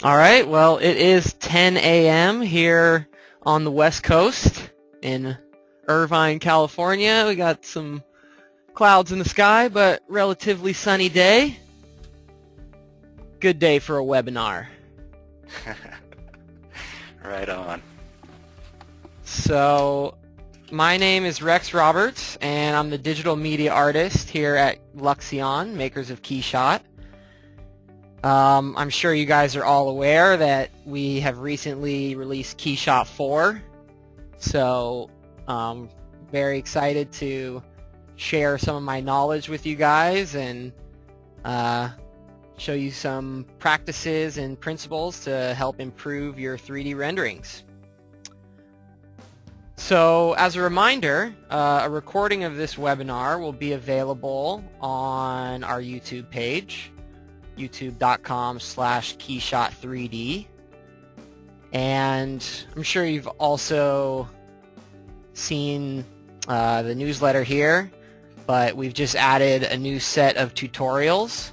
All right, well, it is 10 a.m. here on the West Coast in Irvine, California. We got some clouds in the sky, but relatively sunny day. Good day for a webinar. Right on. So, my name is Rex Roberts, and I'm the digital media artist here at Luxion, makers of KeyShot. I'm sure you guys are all aware that we have recently released KeyShot 4, so very excited to share some of my knowledge with you guys and show you some practices and principles to help improve your 3D renderings. So as a reminder, a recording of this webinar will be available on our YouTube page, youtube.com/KeyShot3D, and I'm sure you've also seen the newsletter here, but we've just added a new set of tutorials.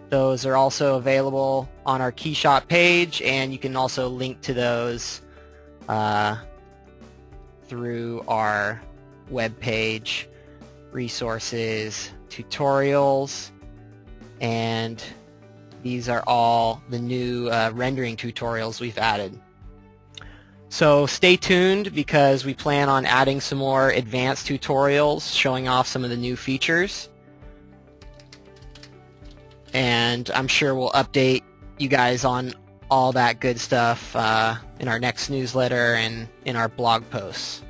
Those are also available on our KeyShot page, and you can also link to those through our web page, resources, tutorials, and these are all the new rendering tutorials we've added. So stay tuned because we plan on adding some more advanced tutorials showing off some of the new features. And I'm sure we'll update you guys on all that good stuff in our next newsletter and in our blog posts.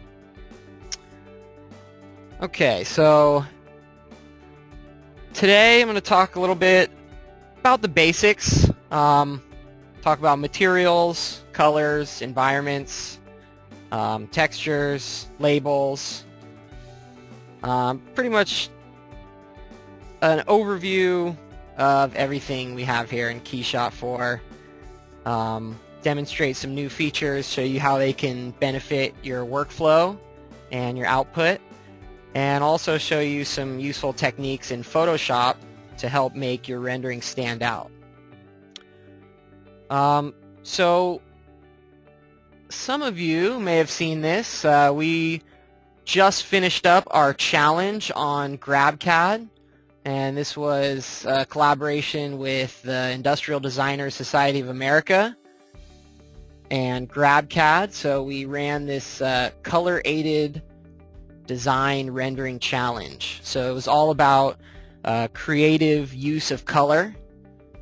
Okay, so today I'm going to talk a little bit about the basics, talk about materials, colors, environments, textures, labels, pretty much an overview of everything we have here in KeyShot 4. Demonstrate some new features, show you how they can benefit your workflow and your output, and also show you some useful techniques in Photoshop to help make your rendering stand out. So some of you may have seen this. We just finished up our challenge on GrabCAD, and this was a collaboration with the Industrial Designers Society of America and GrabCAD. So we ran this color-aided design rendering challenge. So it was all about creative use of color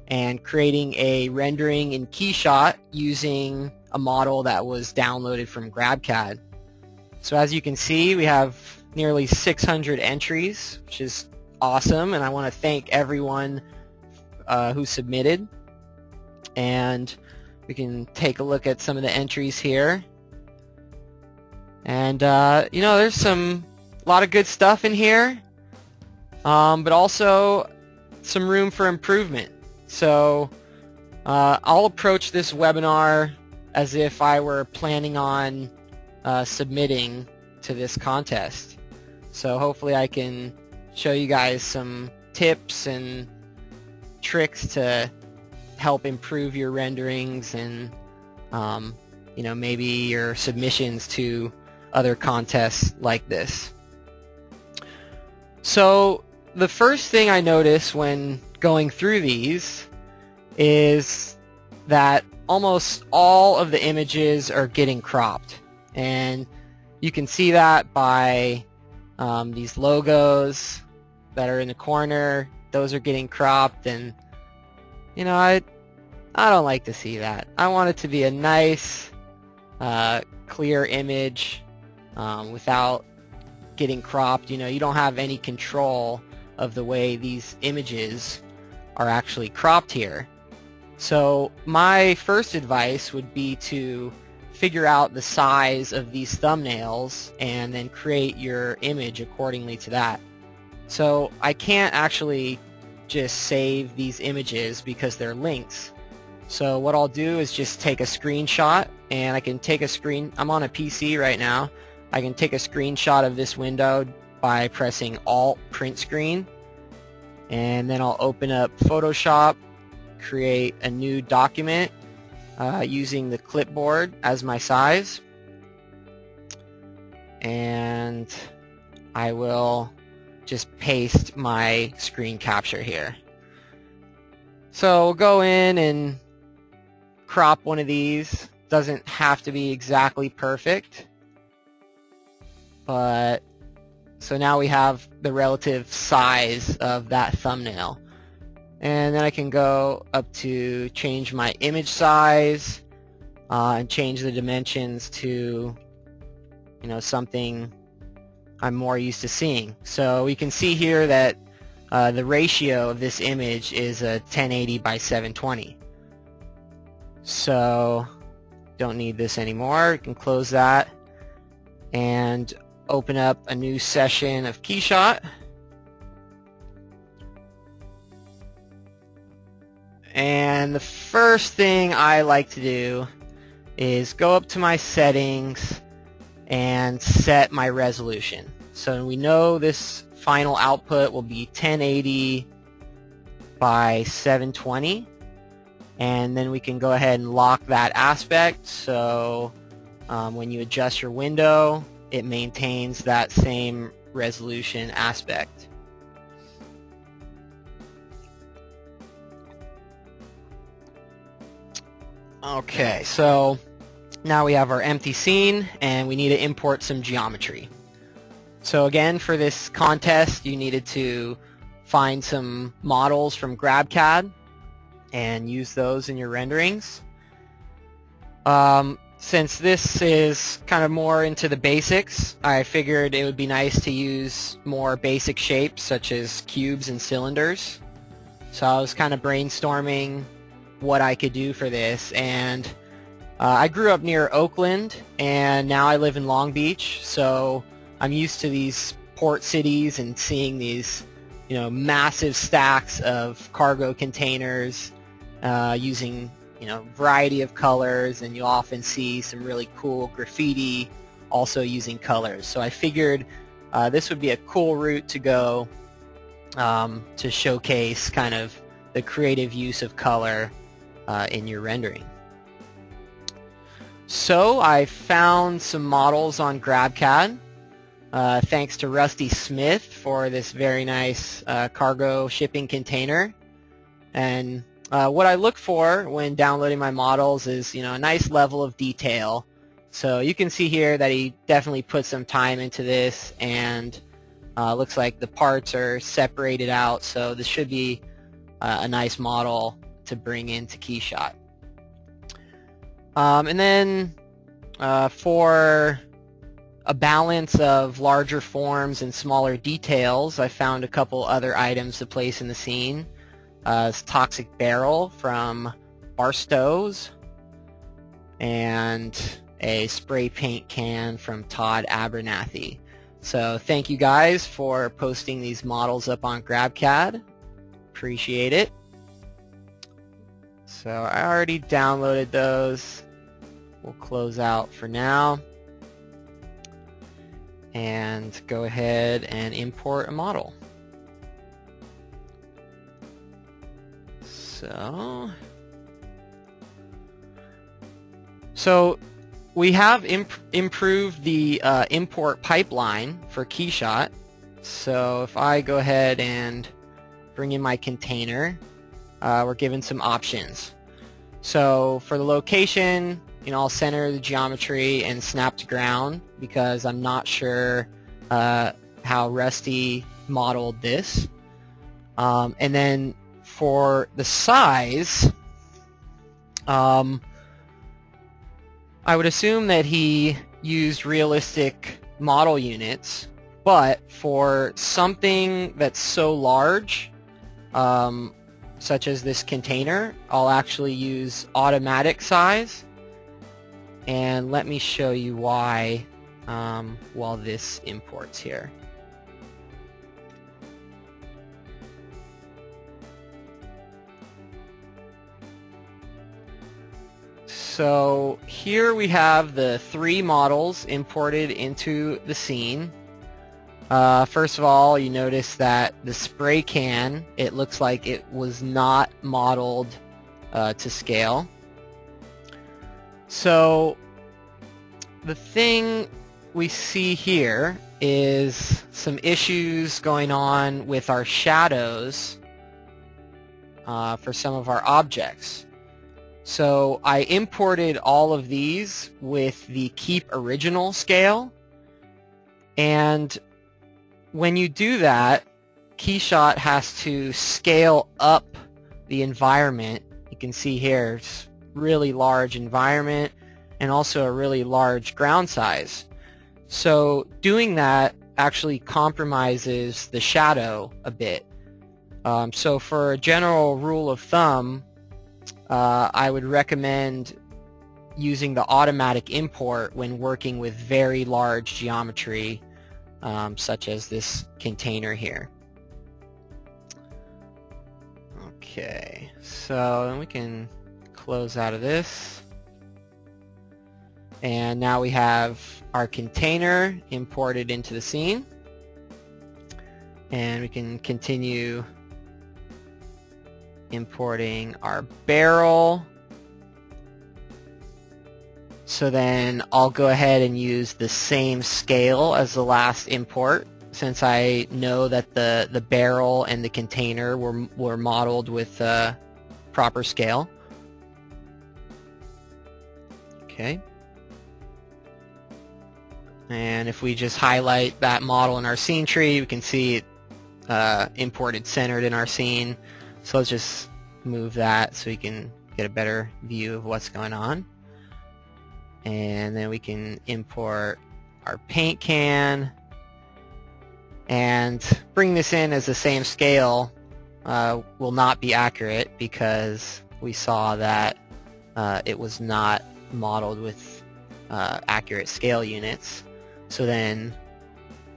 and creating a rendering in KeyShot using a model that was downloaded from GrabCAD. So as you can see, we have nearly 600 entries, which is awesome, and I want to thank everyone who submitted. And we can take a look at some of the entries here. And you know, there's a lot of good stuff in here, but also some room for improvement. So I'll approach this webinar as if I were planning on submitting to this contest. So hopefully I can show you guys some tips and tricks to help improve your renderings and you know, maybe your submissions to other contests like this. So the first thing I notice when going through these is that almost all of the images are getting cropped, and you can see that by these logos that are in the corner. Those are getting cropped, and you know, I don't like to see that. I want it to be a nice clear image without getting cropped. You know, you don't have any control of the way these images are actually cropped here. So my first advice would be to figure out the size of these thumbnails and then create your image accordingly to that. So I can't actually just save these images because they're links. So what I'll do is just take a screenshot, and I can take a I'm on a PC right now. I can take a screenshot of this window by pressing Alt Print Screen, and then I'll open up Photoshop, create a new document, using the clipboard as my size, and I will just paste my screen capture here. So we'll go in and crop one of these. Doesn't have to be exactly perfect, but so now we have the relative size of that thumbnail. And then I can go up to change my image size and change the dimensions to, you know, something I'm more used to seeing. So we can see here that the ratio of this image is a 1080 by 720. So don't need this anymore. You can close that and open up a new session of KeyShot. And the first thing I like to do is go up to my settings and set my resolution. So we know this final output will be 1080 by 720, and then we can go ahead and lock that aspect, so when you adjust your window it maintains that same resolution aspect. Okay, so now we have our empty scene and we need to import some geometry. So again, for this contest you needed to find some models from GrabCAD and use those in your renderings. Since this is kind of more into the basics, I figured it would be nice to use more basic shapes such as cubes and cylinders. So I was kind of brainstorming what I could do for this, and I grew up near Oakland and now I live in Long Beach, so I'm used to these port cities and seeing these, you know, massive stacks of cargo containers using, you know, variety of colors, and you often see some really cool graffiti also using colors. So I figured this would be a cool route to go to showcase kind of the creative use of color in your rendering. So I found some models on GrabCAD. Thanks to Rusty Smith for this very nice cargo shipping container. And what I look for when downloading my models is, you know, a nice level of detail. So you can see here that he definitely put some time into this, and looks like the parts are separated out, so this should be a nice model to bring into KeyShot. And then for a balance of larger forms and smaller details, I found a couple other items to place in the scene. This toxic barrel from Barstow's, and a spray paint can from Todd Abernathy. So thank you guys for posting these models up on GrabCAD. Appreciate it. So I already downloaded those. We'll close out for now and go ahead and import a model. So we have improved the import pipeline for KeyShot. So if I go ahead and bring in my container, we're given some options. So for the location, you know, I'll center the geometry and snap to ground because I'm not sure how Rusty modeled this. And then for the size, I would assume that he used realistic model units, but for something that's so large, such as this container, I'll actually use automatic size. And let me show you why while this imports here. So here we have the 3 models imported into the scene. First of all, you notice that the spray can, it looks like it was not modeled to scale. So the thing we see here is some issues going on with our shadows for some of our objects. So I imported all of these with the Keep Original scale, and when you do that, KeyShot has to scale up the environment. You can see here it's really large environment and also a really large ground size. So doing that actually compromises the shadow a bit. So for a general rule of thumb, I would recommend using the automatic import when working with very large geometry, such as this container here. Okay, so then we can close out of this. And now we have our container imported into the scene. And we can continue importing our barrel. So then I'll go ahead and use the same scale as the last import, since I know that the barrel and the container were modeled with proper scale. Okay. And if we just highlight that model in our scene tree, we can see it imported centered in our scene. So let's just move that so we can get a better view of what's going on. And then we can import our paint can and bring this in as the same scale. Will not be accurate because we saw that it was not modeled with accurate scale units. So then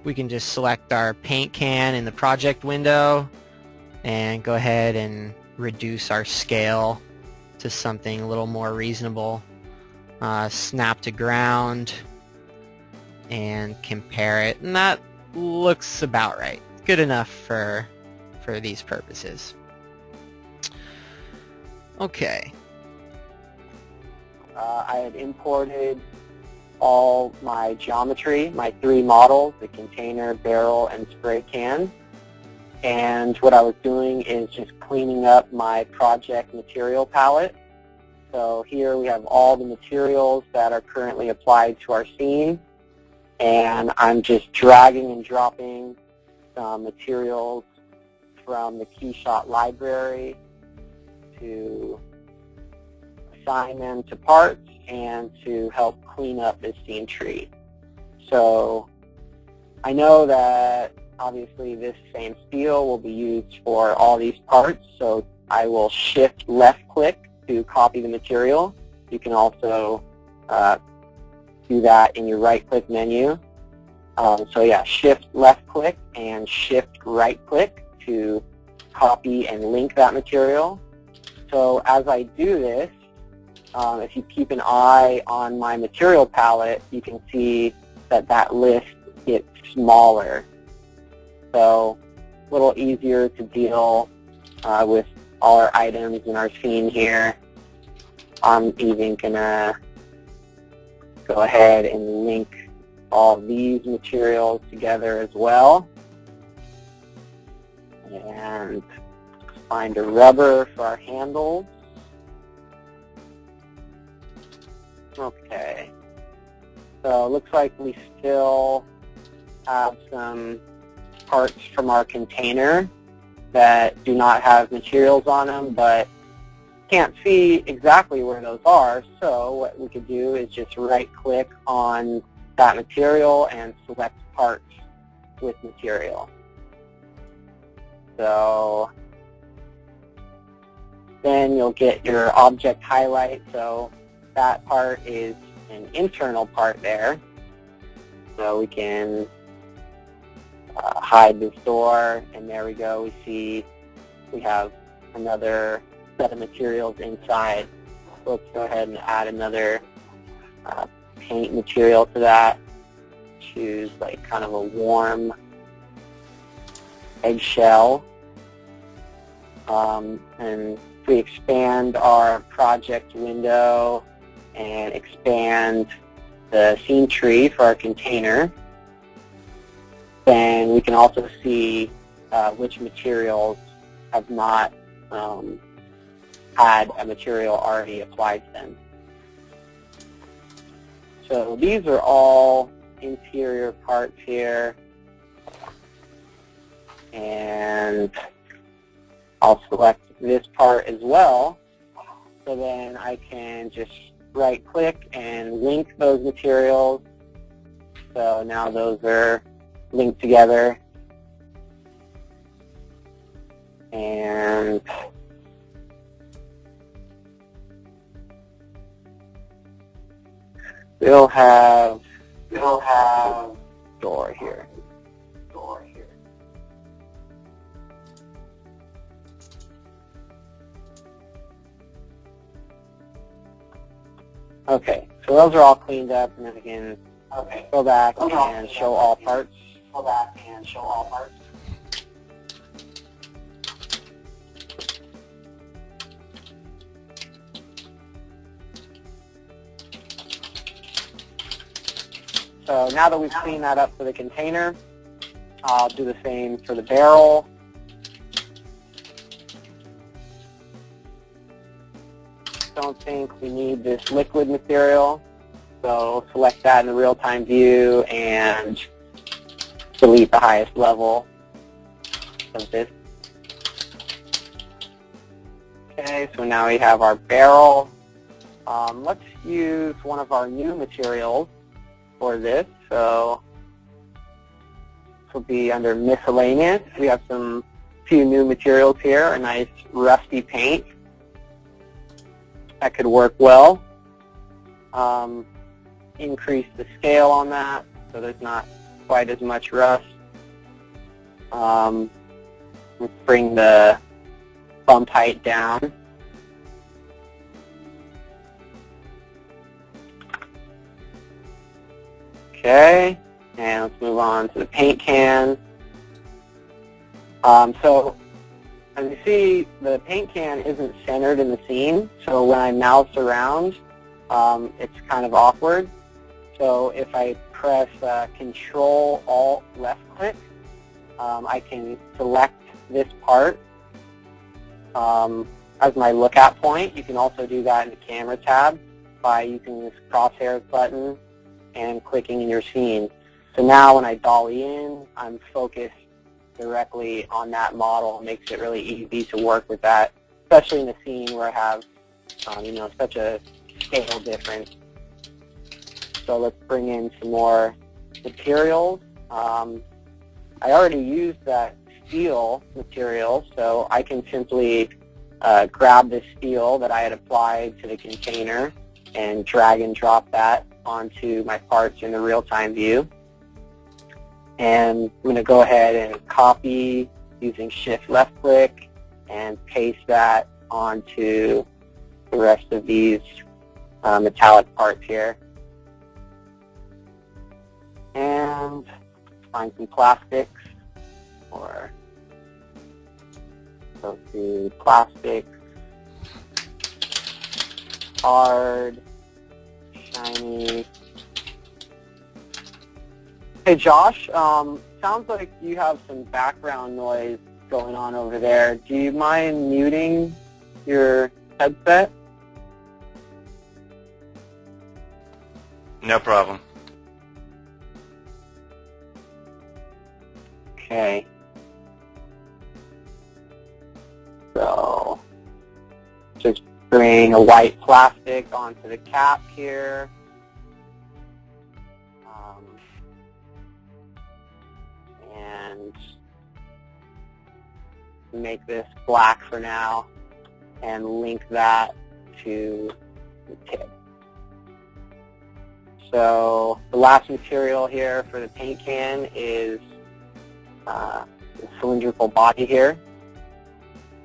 we can just select our paint can in the project window and go ahead and reduce our scale to something a little more reasonable. Snap to ground and compare it, and that looks about right. Good enough for these purposes. Okay. I had imported all my geometry, my 3 models, the container, barrel, and spray can. And what I was doing is just cleaning up my project material palette. So here we have all the materials that are currently applied to our scene. And I'm just dragging and dropping some materials from the KeyShot library to assign them to parts and to help clean up this scene tree. So I know that obviously this same steel will be used for all these parts, so I will shift left click to copy the material. You can also do that in your right click menu. So yeah, shift left click and shift right click to copy and link that material. So as I do this, if you keep an eye on my material palette, you can see that that list gets smaller. So a little easier to deal with all our items in our scene here. I'm even going to go ahead and link all these materials together as well. And find a rubber for our handles. Okay. So it looks like we still have some parts from our container that do not have materials on them, but can't see exactly where those are. So what we could do is just right click on that material and select parts with material. So then you'll get your object highlight. So that part is an internal part there. So we can hide this door, and there we go. We see we have another set of materials inside. So let's go ahead and add another paint material to that. Choose like kind of a warm eggshell. And if we expand our project window, and expand the scene tree for our container, then we can also see which materials have not had a material already applied to them. So these are all interior parts here, and I'll select this part as well, so then I can just right click and link those materials. So now those are linked together, and we'll have door here. Okay, so those are all cleaned up, and then we can go back and show all parts. So now that we've cleaned that up for the container, I'll do the same for the barrel. Don't think we need this liquid material, so select that in the real-time view and delete the highest level of this. Okay, so now we have our barrel. Let's use one of our new materials for this. So this will be under miscellaneous. We have some few new materials here, a nice rusty paint. That could work well. Increase the scale on that so there's not quite as much rust. Let's bring the bump height down. Okay, and let's move on to the paint can. So as you see, the paint can isn't centered in the scene, so when I mouse around, it's kind of awkward. So if I press Control-Alt left click, I can select this part as my lookout point. You can also do that in the camera tab by using this crosshairs button and clicking in your scene. So now when I dolly in, I'm focused directly on that model. It makes it really easy to work with that, especially in a scene where I have such a scale difference. So let's bring in some more materials. I already used that steel material, so I can simply grab this steel that I had applied to the container and drag and drop that onto my parts in the real-time view. And I'm going to go ahead and copy using Shift left click and paste that onto the rest of these metallic parts here. And find some plastics, or go to plastics, hard, shiny. Hey Josh, sounds like you have some background noise going on over there. Do you mind muting your headset? No problem. Okay. So just bring a white plastic onto the cap here. And make this black for now and link that to the tip. So the last material here for the paint can is the cylindrical body here.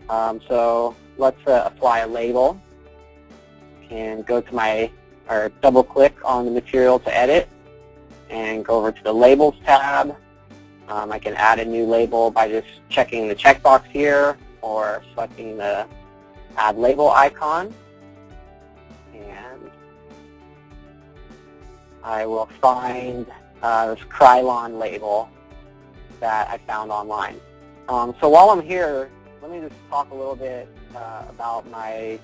So let's apply a label and go to or double click on the material to edit and go over to the labels tab. I can add a new label by just checking the checkbox here or selecting the add label icon. And I will find this Krylon label that I found online. So while I'm here, let me just talk a little bit about my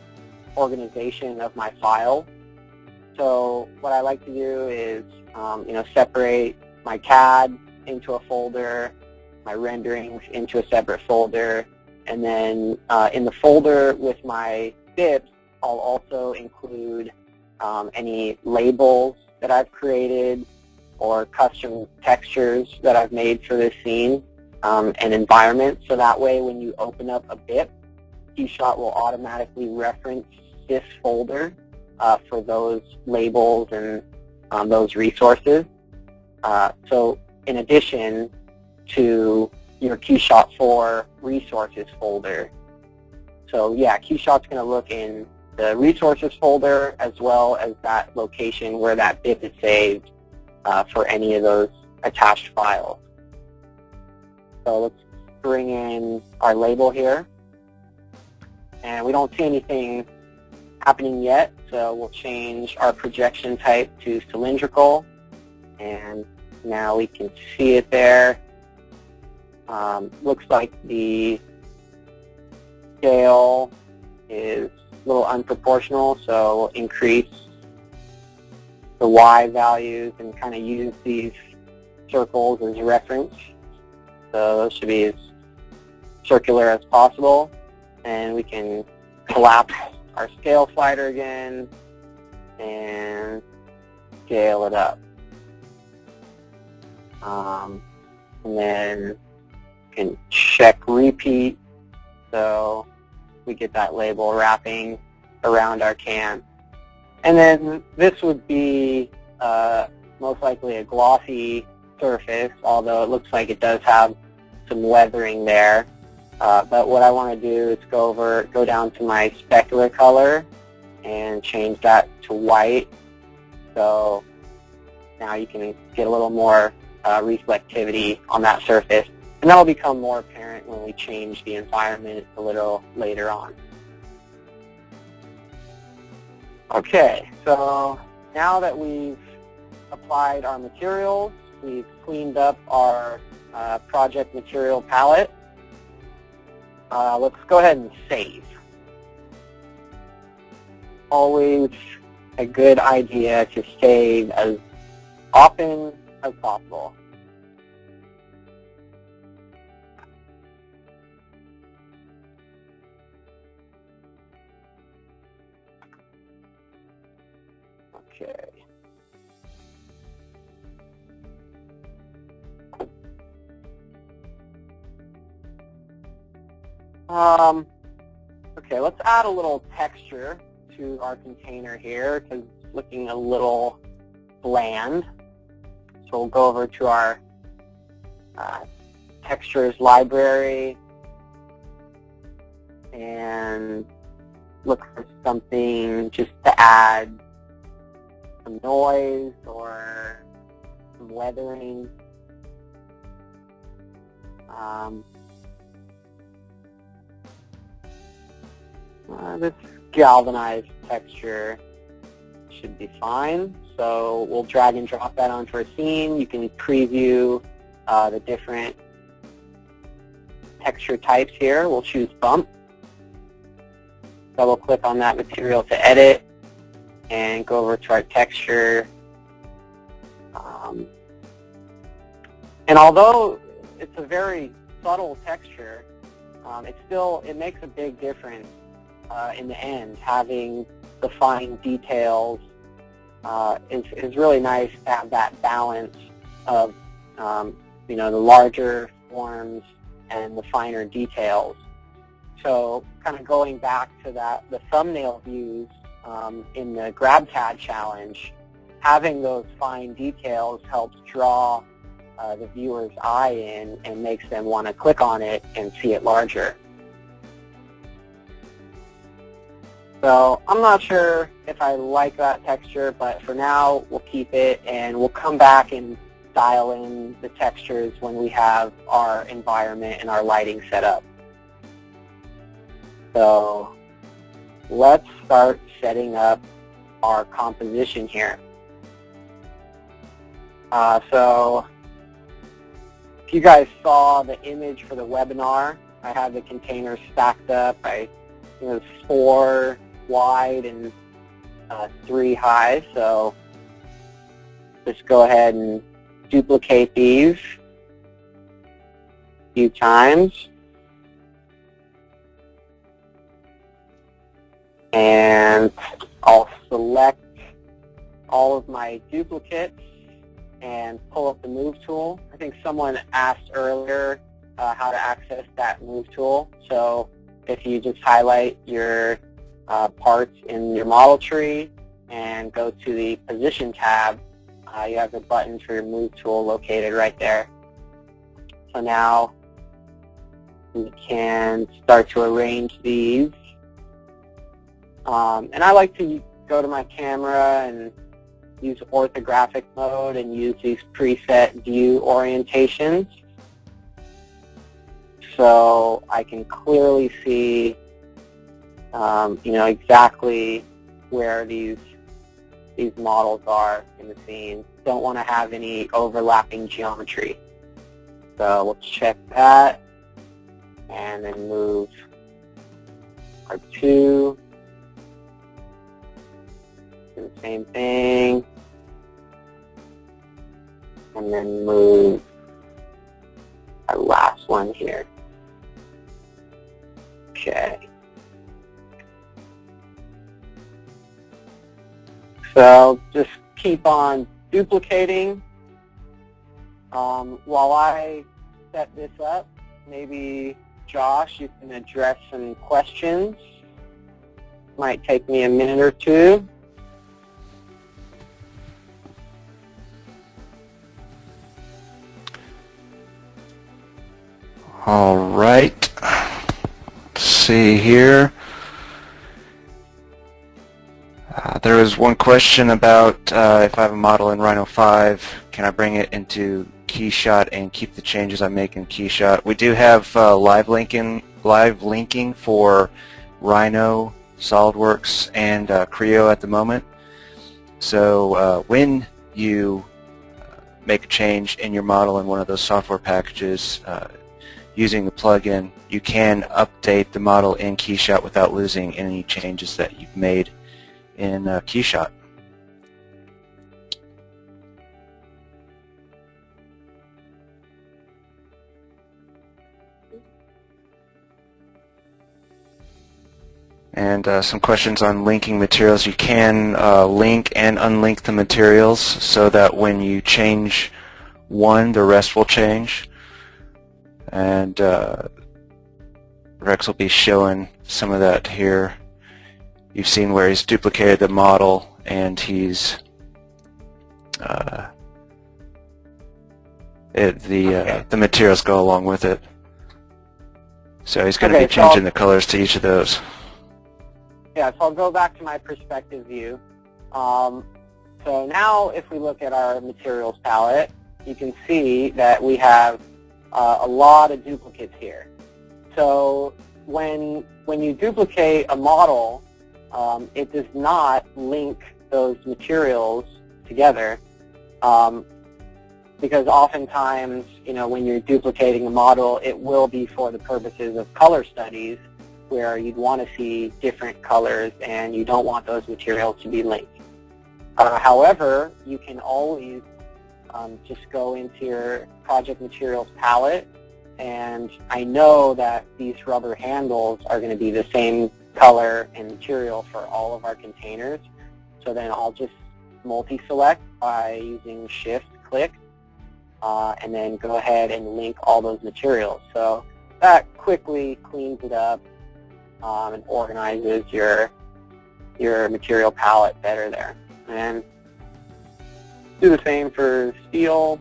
organization of my files. So what I like to do is separate my CAD into a folder, my renderings into a separate folder, and then in the folder with my BIPs, I'll also include any labels that I've created or custom textures that I've made for this scene and environment. So that way when you open up a BIP, KeyShot will automatically reference this folder for those labels and those resources. So in addition to your KeyShot 4 resources folder. So yeah, KeyShot's going to look in the resources folder as well as that location where that BIP is saved for any of those attached files. So let's bring in our label here. And we don't see anything happening yet, so we'll change our projection type to cylindrical. And now we can see it there. Looks like the scale is a little unproportional, so we'll increase the Y values and kind of use these circles as a reference. So those should be as circular as possible. And we can collapse our scale slider again and scale it up. And then we can check repeat so we get that label wrapping around our can. And then this would be most likely a glossy surface, although it looks like it does have some weathering there. But what I want to do is go down to my specular color and change that to white. So now you can get a little more reflectivity on that surface. And that will become more apparent when we change the environment a little later on. Okay, so now that we've applied our materials, we've cleaned up our project material palette, let's go ahead and save. Always a good idea to save as often as possible. Okay. Okay, let's add a little texture to our container here because it's looking a little bland. So we'll go over to our textures library and look for something just to add some noise or some weathering. This galvanized texture should be fine. So we'll drag and drop that onto our scene. You can preview the different texture types here. We'll choose bump. Double click on that material to edit and go over to our texture. And although it's a very subtle texture, it makes a big difference in the end. Having the fine details is really nice to have that balance of the larger forms and the finer details. So kind of going back to the thumbnail views in the GrabCAD challenge, having those fine details helps draw the viewer's eye in and makes them want to click on it and see it larger. So I'm not sure if I like that texture, but for now we'll keep it, and we'll come back and dial in the textures when we have our environment and our lighting set up. So let's start setting up our composition here. So if you guys saw the image for the webinar, I have the containers stacked up. There's 4 wide and 3 high. So just go ahead and duplicate these a few times. And I'll select all of my duplicates and pull up the Move tool. I think someone asked earlier how to access that Move tool. So if you just highlight your parts in your model tree and go to the Position tab, you have the button for your Move tool located right there. So now we can start to arrange these. And I like to go to my camera and use orthographic mode and use these preset view orientations so I can clearly see exactly where these models are in the scene. Don't want to have any overlapping geometry. So we'll check that and then move R2. Do the same thing. And then move our last one here. Okay. So just keep on duplicating. While I set this up, maybe Josh, you can address some questions. Might take me a minute or two. All right. Let's see here. There was one question about if I have a model in Rhino 5, can I bring it into KeyShot and keep the changes I make in KeyShot? We do have live linking for Rhino, SolidWorks, and Creo at the moment. So when you make a change in your model in one of those software packages, using the plugin, you can update the model in KeyShot without losing any changes that you've made in KeyShot. And some questions on linking materials. You can link and unlink the materials so that when you change one, the rest will change. And Rex will be showing some of that here. You've seen where he's duplicated the model and he's the materials go along with it. So he's going to be changing the colors to each of those. Yeah, so I'll go back to my perspective view. So now if we look at our materials palette, you can see that we have a lot of duplicates here. So when you duplicate a model, it does not link those materials together because oftentimes, when you're duplicating a model, it will be for the purposes of color studies where you'd want to see different colors and you don't want those materials to be linked. However, you can always just go into your project materials palette, and I know that these rubber handles are going to be the same color and material for all of our containers. So then I'll just multi-select by using Shift-click and then go ahead and link all those materials. So that quickly cleans it up and organizes your material palette better there. And do the same for steel.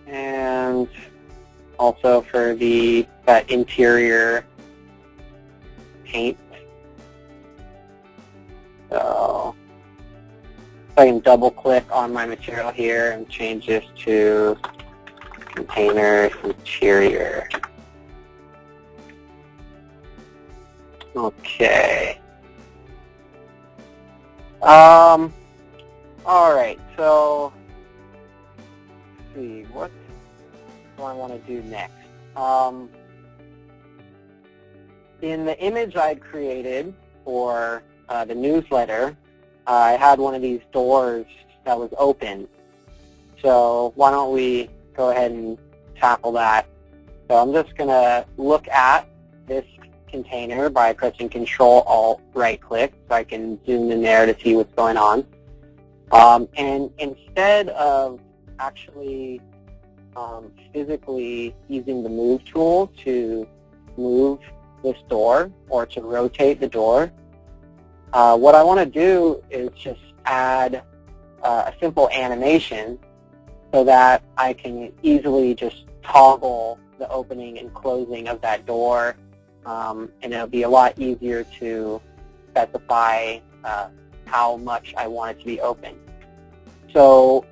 And also for that interior paint. So I can double click on my material here and change this to container interior. Okay. All right, so let's see, what do I want to do next? In the image I'd created for the newsletter, I had one of these doors that was open. So why don't we go ahead and tackle that? So I'm just going to look at this container by pressing Control-Alt right-click so I can zoom in there to see what's going on. And instead of actually physically using the Move tool to move this door or to rotate the door, what I want to do is just add a simple animation so that I can easily just toggle the opening and closing of that door, and it'll be a lot easier to specify how much I want it to be open. So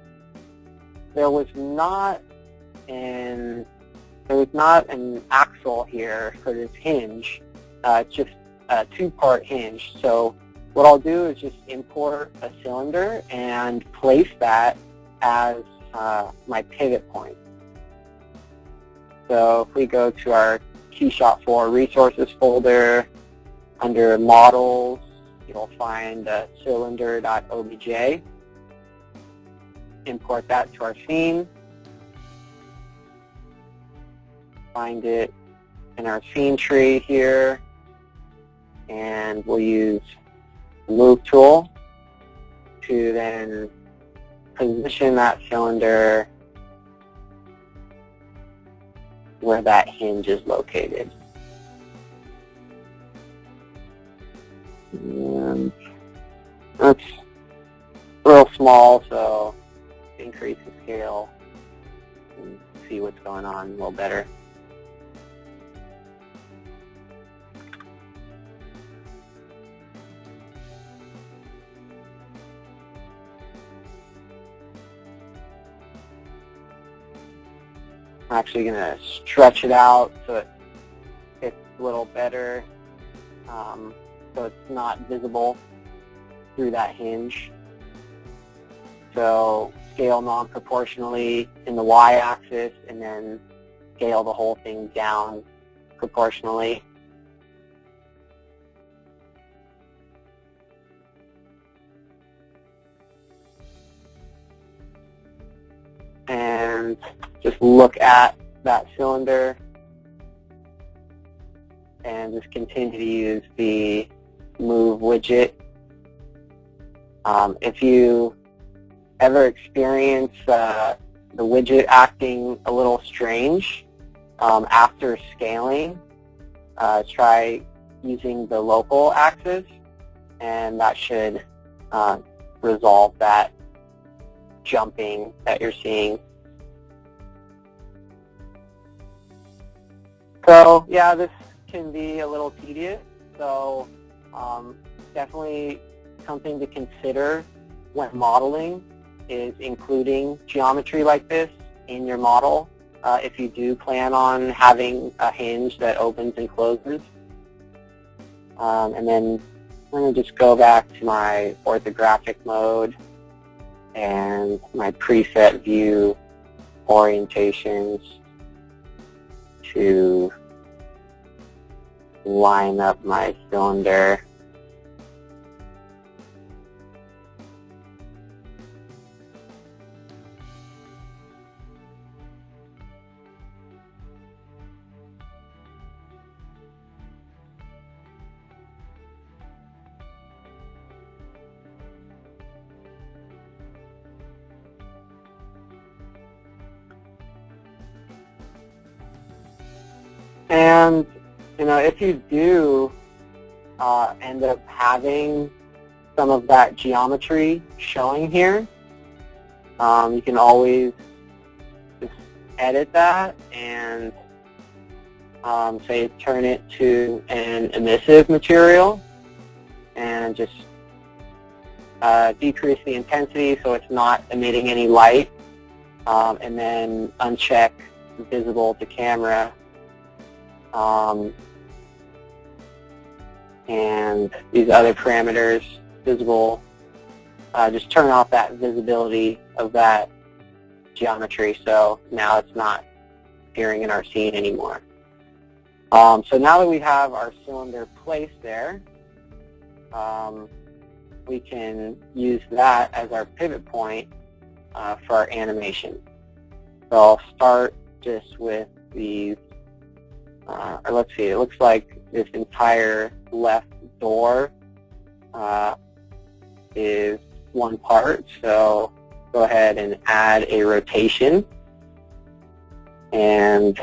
there was not an axle here for this hinge. It's just a two-part hinge. So what I'll do is just import a cylinder and place that as my pivot point. So if we go to our KeyShot 4 resources folder, under models, you'll find cylinder.obj. Import that to our scene. Find it in our scene tree here, and we'll use the Move tool to then position that cylinder where that hinge is located. And that's real small, so increase the scale and see what's going on a little better. I'm actually going to stretch it out so it fits a little better, so it's not visible through that hinge. So scale non-proportionally in the y-axis, and then scale the whole thing down proportionally. And just look at that cylinder and just continue to use the Move widget. If you ever experience the widget acting a little strange after scaling, try using the local axis, and that should resolve that jumping that you're seeing. So yeah, this can be a little tedious, so definitely something to consider when modeling is including geometry like this in your model if you do plan on having a hinge that opens and closes. And then I'm going to just go back to my orthographic mode and my preset view orientations to line up my cylinder. And if you do end up having some of that geometry showing here, you can always just edit that and say turn it to an emissive material and just decrease the intensity so it's not emitting any light, and then uncheck visible to camera. And these other parameters, visible just turn off that visibility of that geometry, so now it's not appearing in our scene anymore. So now that we have our cylinder placed there, we can use that as our pivot point for our animation. So I'll start just with these, or let's see, it looks like this entire left door is one part, so go ahead and add a rotation, and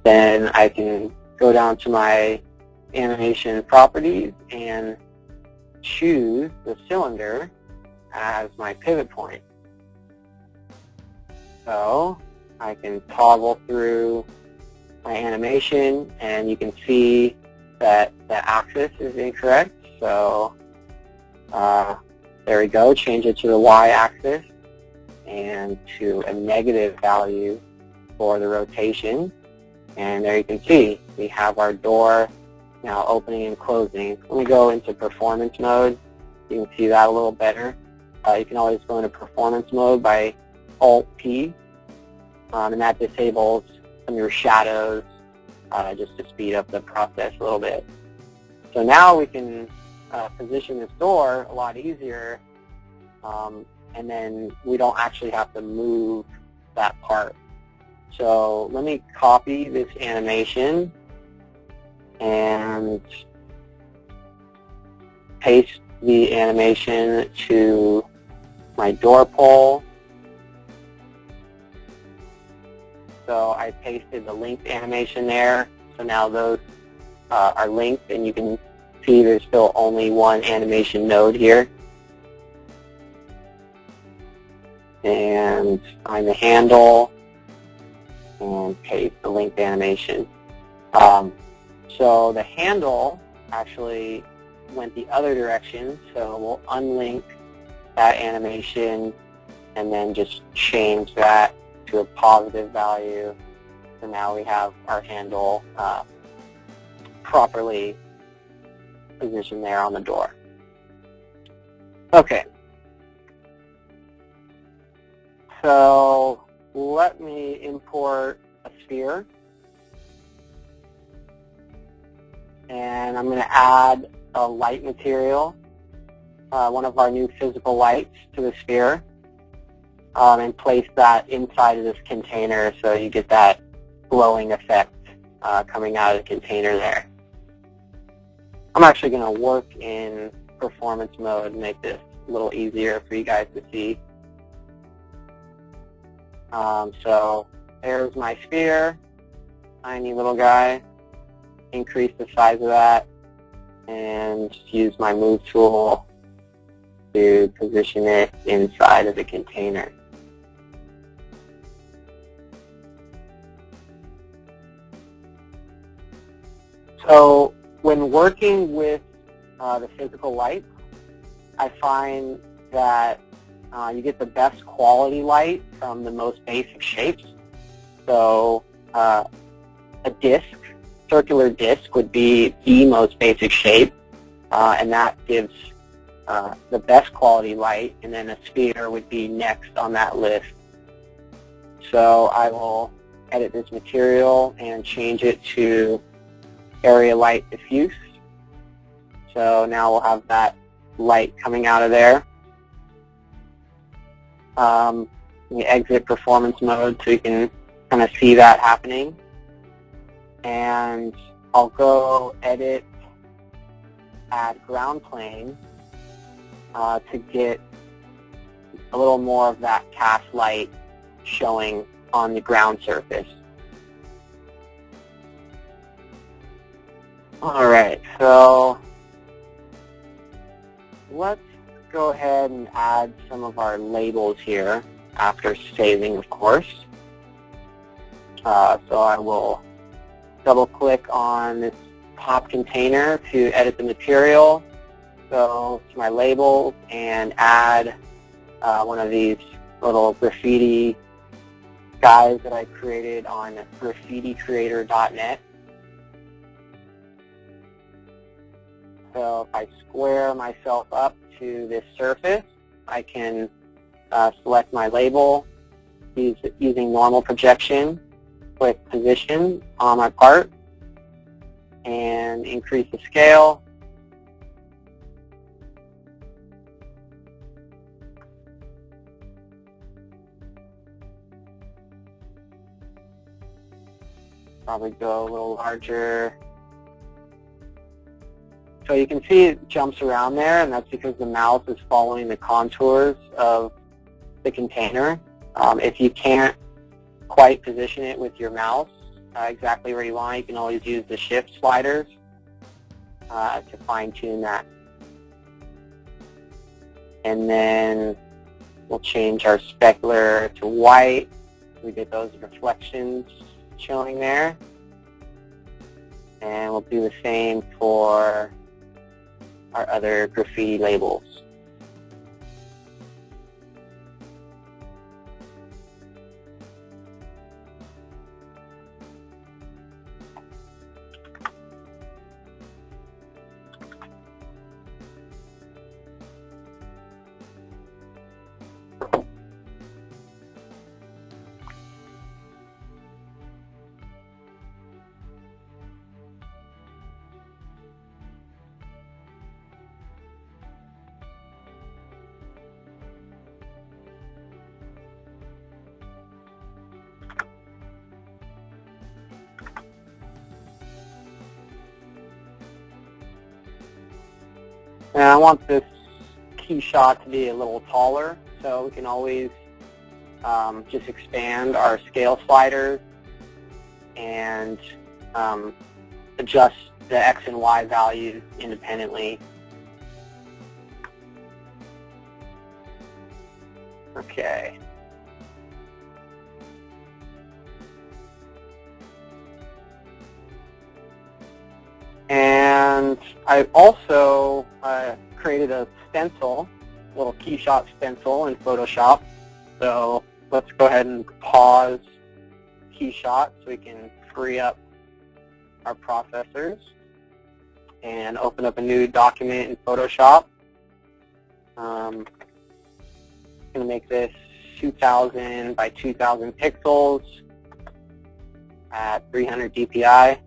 then I can go down to my animation properties and choose the cylinder as my pivot point. So I can toggle through my animation, and you can see that the axis is incorrect. So there we go, change it to the y-axis and to a negative value for the rotation. And there you can see we have our door now opening and closing. Let me go into performance mode. You can see that a little better. You can always go into performance mode by Alt-P, and that disables some of your shadows just to speed up the process a little bit. So now we can position this door a lot easier, and then we don't actually have to move that part. So let me copy this animation and paste the animation to my door pole. So I pasted the linked animation there. So now those are linked, and you can see there's still only one animation node here. And find the handle and paste the linked animation. So the handle actually went the other direction, so we'll unlink that animation and then just change that to a positive value. So now we have our handle properly positioned there on the door. Okay. So let me import a sphere. And I'm going to add a light material, one of our new physical lights, to the sphere, and place that inside of this container so you get that glowing effect coming out of the container there. I'm actually going to work in performance mode and make this a little easier for you guys to see. So there's my sphere, tiny little guy. Increase the size of that and use my move tool to position it inside of the container. So when working with the physical lights, I find that you get the best quality light from the most basic shapes. So a disc, circular disc, would be the most basic shape, and that gives the best quality light, and then a sphere would be next on that list. So I will edit this material and change it to area light diffuse. So now we'll have that light coming out of there. We exit performance mode so you can kind of see that happening. And I'll go edit, add ground plane to get a little more of that cast light showing on the ground surface. All right, so let's go ahead and add some of our labels here after saving, of course. So I will double-click on this top container to edit the material. So to my labels and add one of these little graffiti guys that I created on graffiticreator.net. So if I square myself up to this surface, I can select my label using normal projection, click position on my part, and increase the scale. Probably go a little larger. So you can see it jumps around there, and that's because the mouse is following the contours of the container. If you can't quite position it with your mouse exactly where you want, you can always use the shift sliders to fine-tune that. And then we'll change our specular to white. We get those reflections showing there. And we'll do the same for our other graffiti labels. And I want this KeyShot to be a little taller, so we can always just expand our scale sliders and adjust the X and Y values independently. Okay. And I also created a stencil, a little KeyShot stencil in Photoshop. So let's go ahead and pause KeyShot so we can free up our processors and open up a new document in Photoshop. I'm going to make this 2000 by 2000 pixels at 300 dpi.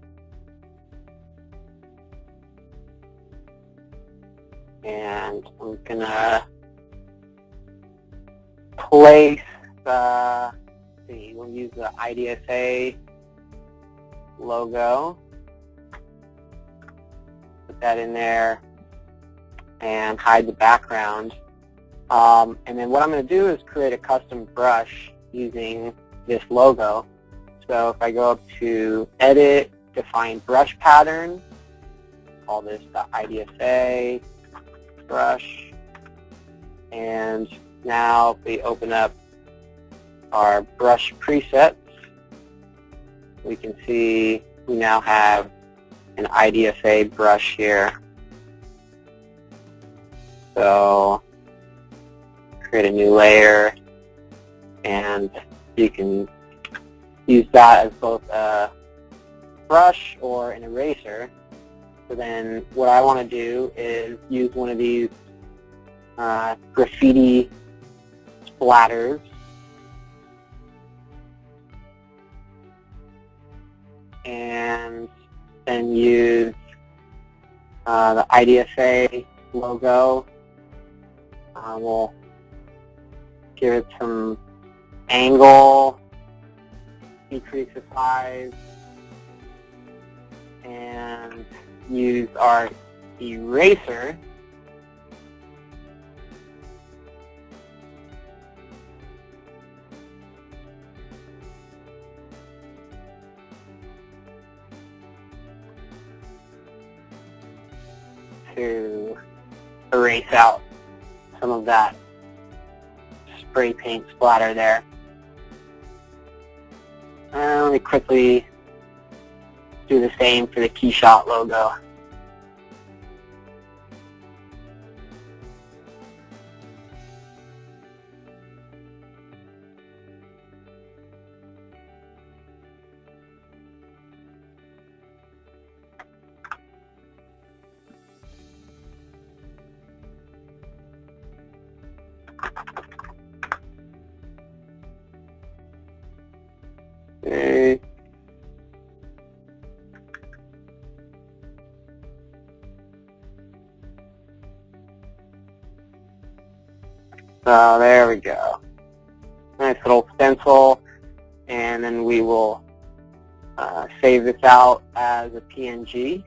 And I'm going to place we'll use the IDFA logo. Put that in there and hide the background. And then what I'm going to do is create a custom brush using this logo. So if I go up to Edit, Define Brush Pattern, call this the IDFA brush, and now if we open up our brush presets, we can see we now have an IDFA brush here. So create a new layer, and you can use that as both a brush or an eraser. So then what I want to do is use one of these graffiti splatters and then use the IDFA logo. We'll give it some angle, decrease the size, and use our eraser to erase out some of that spray paint splatter there. And let me quickly do the same for the KeyShot logo. Okay. So there we go. Nice little stencil, and then we will save this out as a PNG.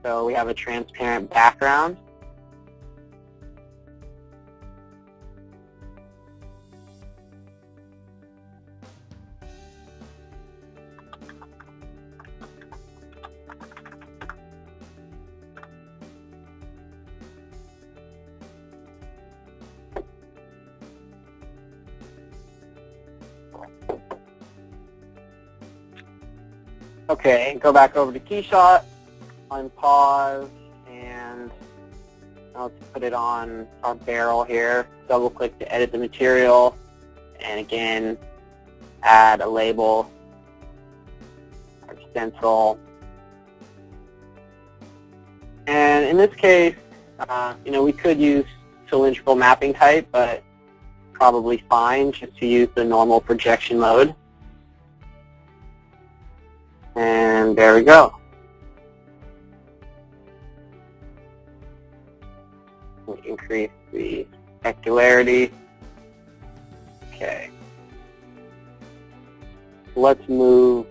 So we have a transparent background. Okay, go back over to KeyShot, unpause, and let's put it on our barrel here. Double click to edit the material, and again, add a label, our stencil. And in this case, we could use cylindrical mapping type, but probably fine just to use the normal projection mode. And there we go. We'll increase the specularity. Okay. Let's move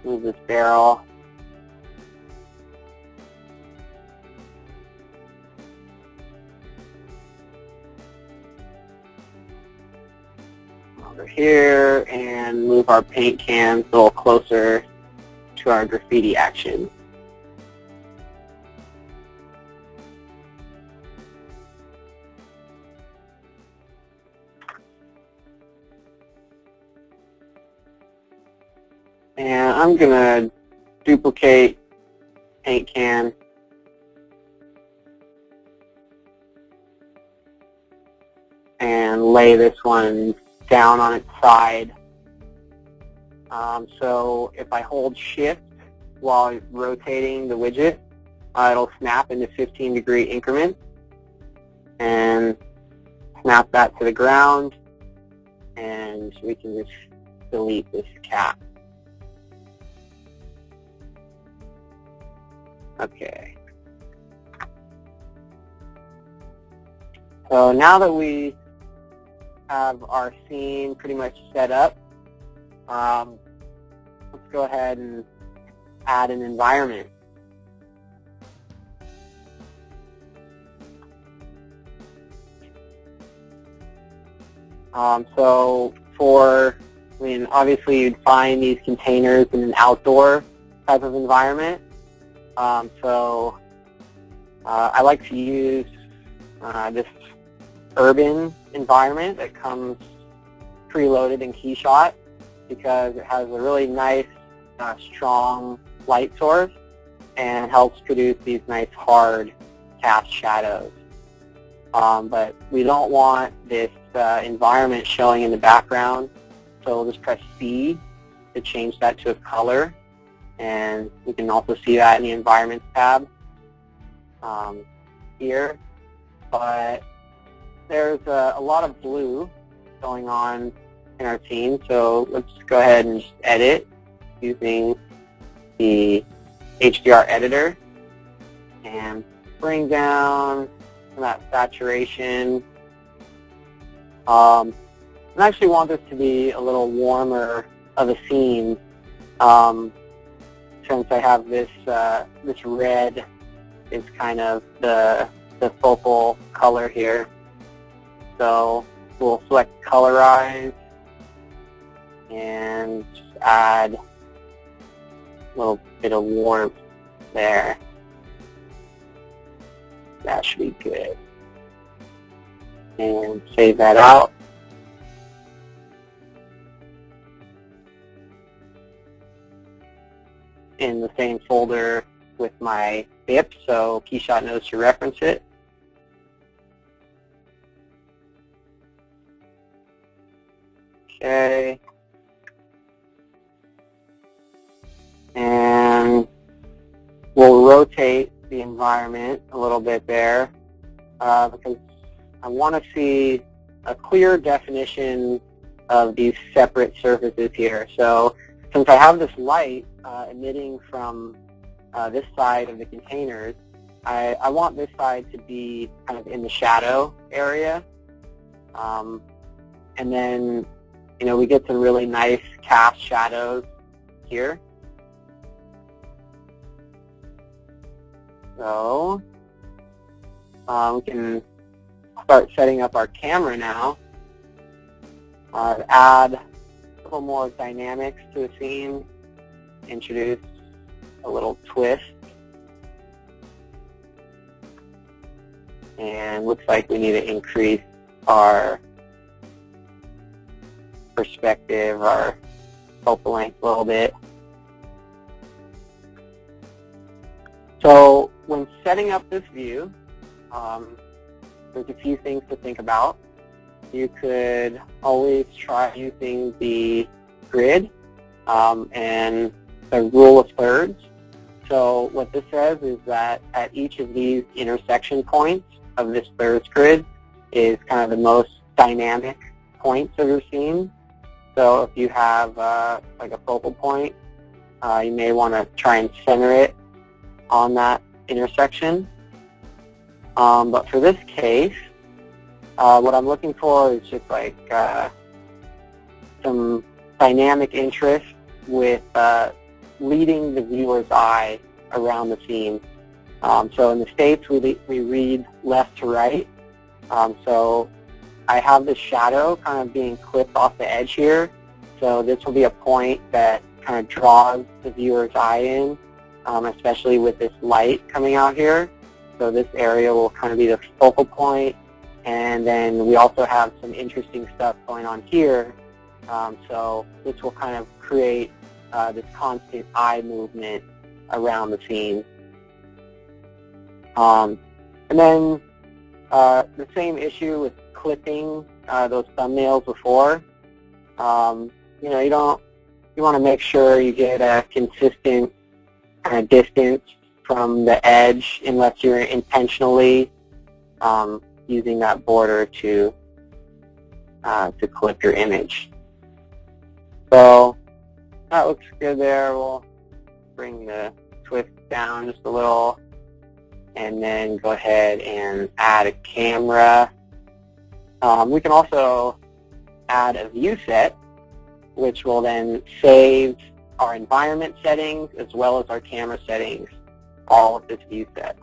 this barrel. Over here and move our paint cans a little closer to our graffiti action. And I'm going to duplicate paint can and lay this one down on its side. So if I hold shift while rotating the widget, it'll snap into 15-degree increments and snap that to the ground, and we can just delete this cap. Okay. So now that we have our scene pretty much set up, let's go ahead and add an environment. Obviously you'd find these containers in an outdoor type of environment. I like to use this urban environment that comes preloaded in KeyShot because it has a really nice, strong light source and helps produce these nice hard cast shadows. But we don't want this environment showing in the background, so we'll just press C to change that to a color, and we can also see that in the Environments tab here. But there's a lot of blue going on in our scene, so let's go ahead and just edit using the HDR editor and bring down that saturation. I actually want this to be a little warmer of a scene since I have this this red is kind of the focal color here. So we'll select colorize and just add a little bit of warmth there. That should be good. And save that out. In the same folder with my BIP, so KeyShot knows to reference it. Okay. And we'll rotate the environment a little bit there because I want to see a clear definition of these separate surfaces here. So since I have this light emitting from this side of the containers, I want this side to be kind of in the shadow area. And then, we get some really nice cast shadows here. So we can start setting up our camera now. Add a little more dynamics to the scene, introduce a little twist. And looks like we need to increase our perspective, our focal length a little bit. So when setting up this view, there's a few things to think about. You could always try using the grid and the rule of thirds. So what this says is that at each of these intersection points of this thirds grid is kind of the most dynamic points of your scene. So if you have like a focal point, you may want to try and center it on that intersection. But for this case, what I'm looking for is just like some dynamic interest with leading the viewer's eye around the scene. So in the States, we read left to right. So I have this shadow kind of being clipped off the edge here. So this will be a point that kind of draws the viewer's eye in, especially with this light coming out here. So this area will kind of be the focal point. And then we also have some interesting stuff going on here. So this will kind of create this constant eye movement around the scene. And then the same issue with clipping those thumbnails before. You want to make sure you get a consistent kind of distance from the edge unless you're intentionally using that border to clip your image. So that looks good there. We'll bring the twist down just a little and then go ahead and add a camera. We can also add a view set, which will then save our environment settings as well as our camera settings, all of this view set.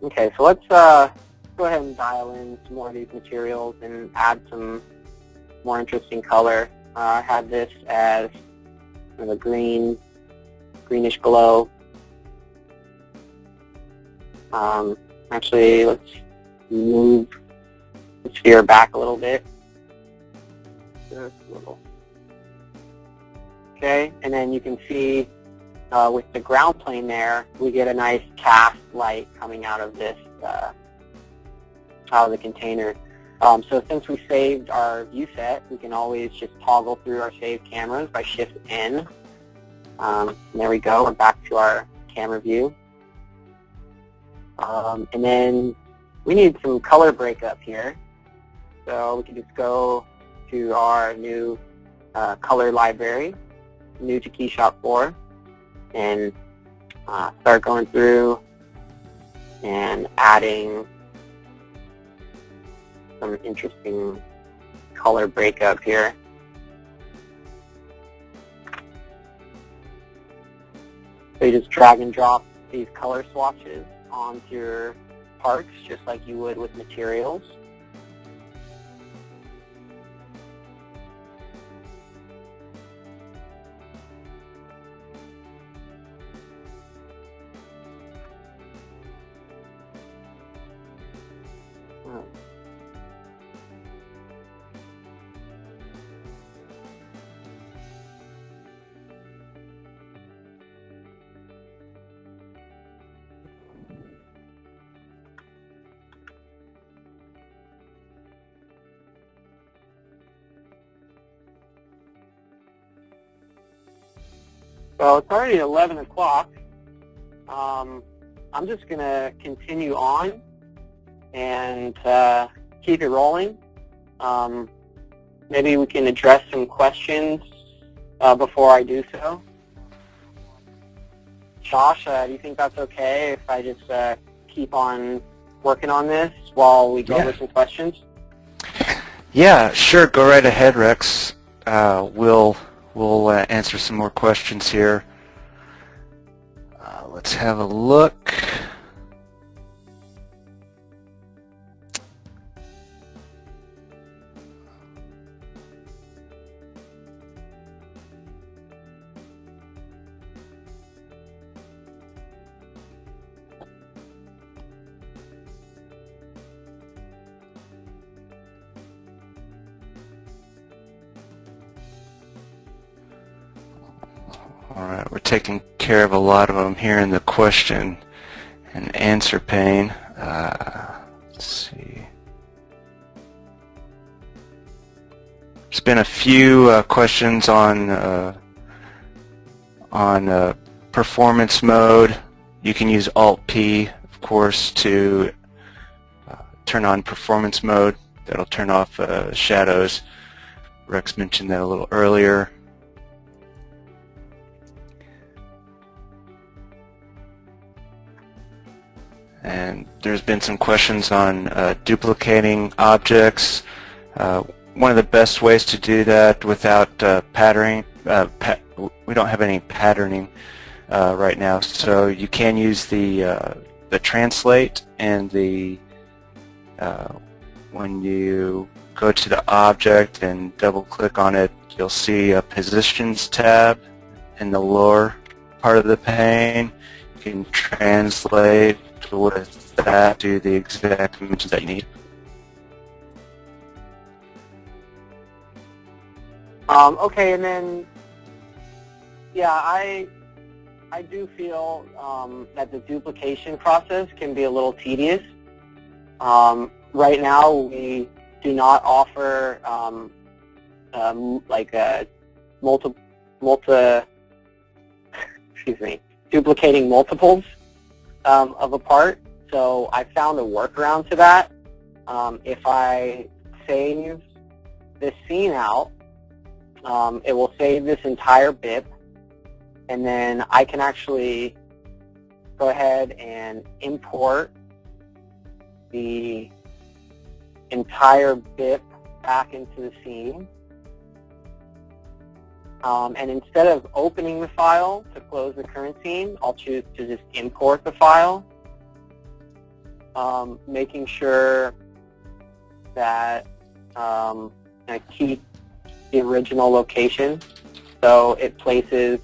Okay, so let's go ahead and dial in some more of these materials and add some more interesting color. I had this as kind of a greenish glow. Actually, let's move the sphere back a little bit. Just a little. Okay, and then you can see with the ground plane there, we get a nice cast light coming out of this, out of the container. So since we saved our view set, we can always just toggle through our saved cameras by Shift N. And there we go, we're back to our camera view. And then we need some color breakup here. So we can just go to our new color library, new to KeyShot 4, and start going through and adding some interesting color breakup here. So you just drag and drop these color swatches onto your parts just like you would with materials. So it's already 11 o'clock. I'm just going to continue on and keep it rolling. Maybe we can address some questions before I do so. Josh, do you think that's okay if I just keep on working on this while we go over some questions? Yeah, sure. Go right ahead, Rex. We'll answer some more questions here. Let's have a look. Alright, we're taking care of a lot of them here in the question and answer pane. Let's see. There's been a few questions on performance mode. You can use Alt-P, of course, to turn on performance mode. That'll turn off shadows. Rex mentioned that a little earlier. And there's been some questions on duplicating objects. One of the best ways to do that without patterning, we don't have any patterning right now, so you can use the translate and the when you go to the object and double click on it, you'll see a positions tab in the lower part of the pane. You can translate with that to the exact dimensions that you need. Okay, and then, yeah, I do feel that the duplication process can be a little tedious. Right now, we do not offer like a duplicating multiples of a part. So I found a workaround to that. If I save this scene out, it will save this entire BIP, and then I can actually go ahead and import the entire BIP back into the scene. And instead of opening the file to close the current scene, I'll choose to just import the file, making sure that I keep the original location. So it places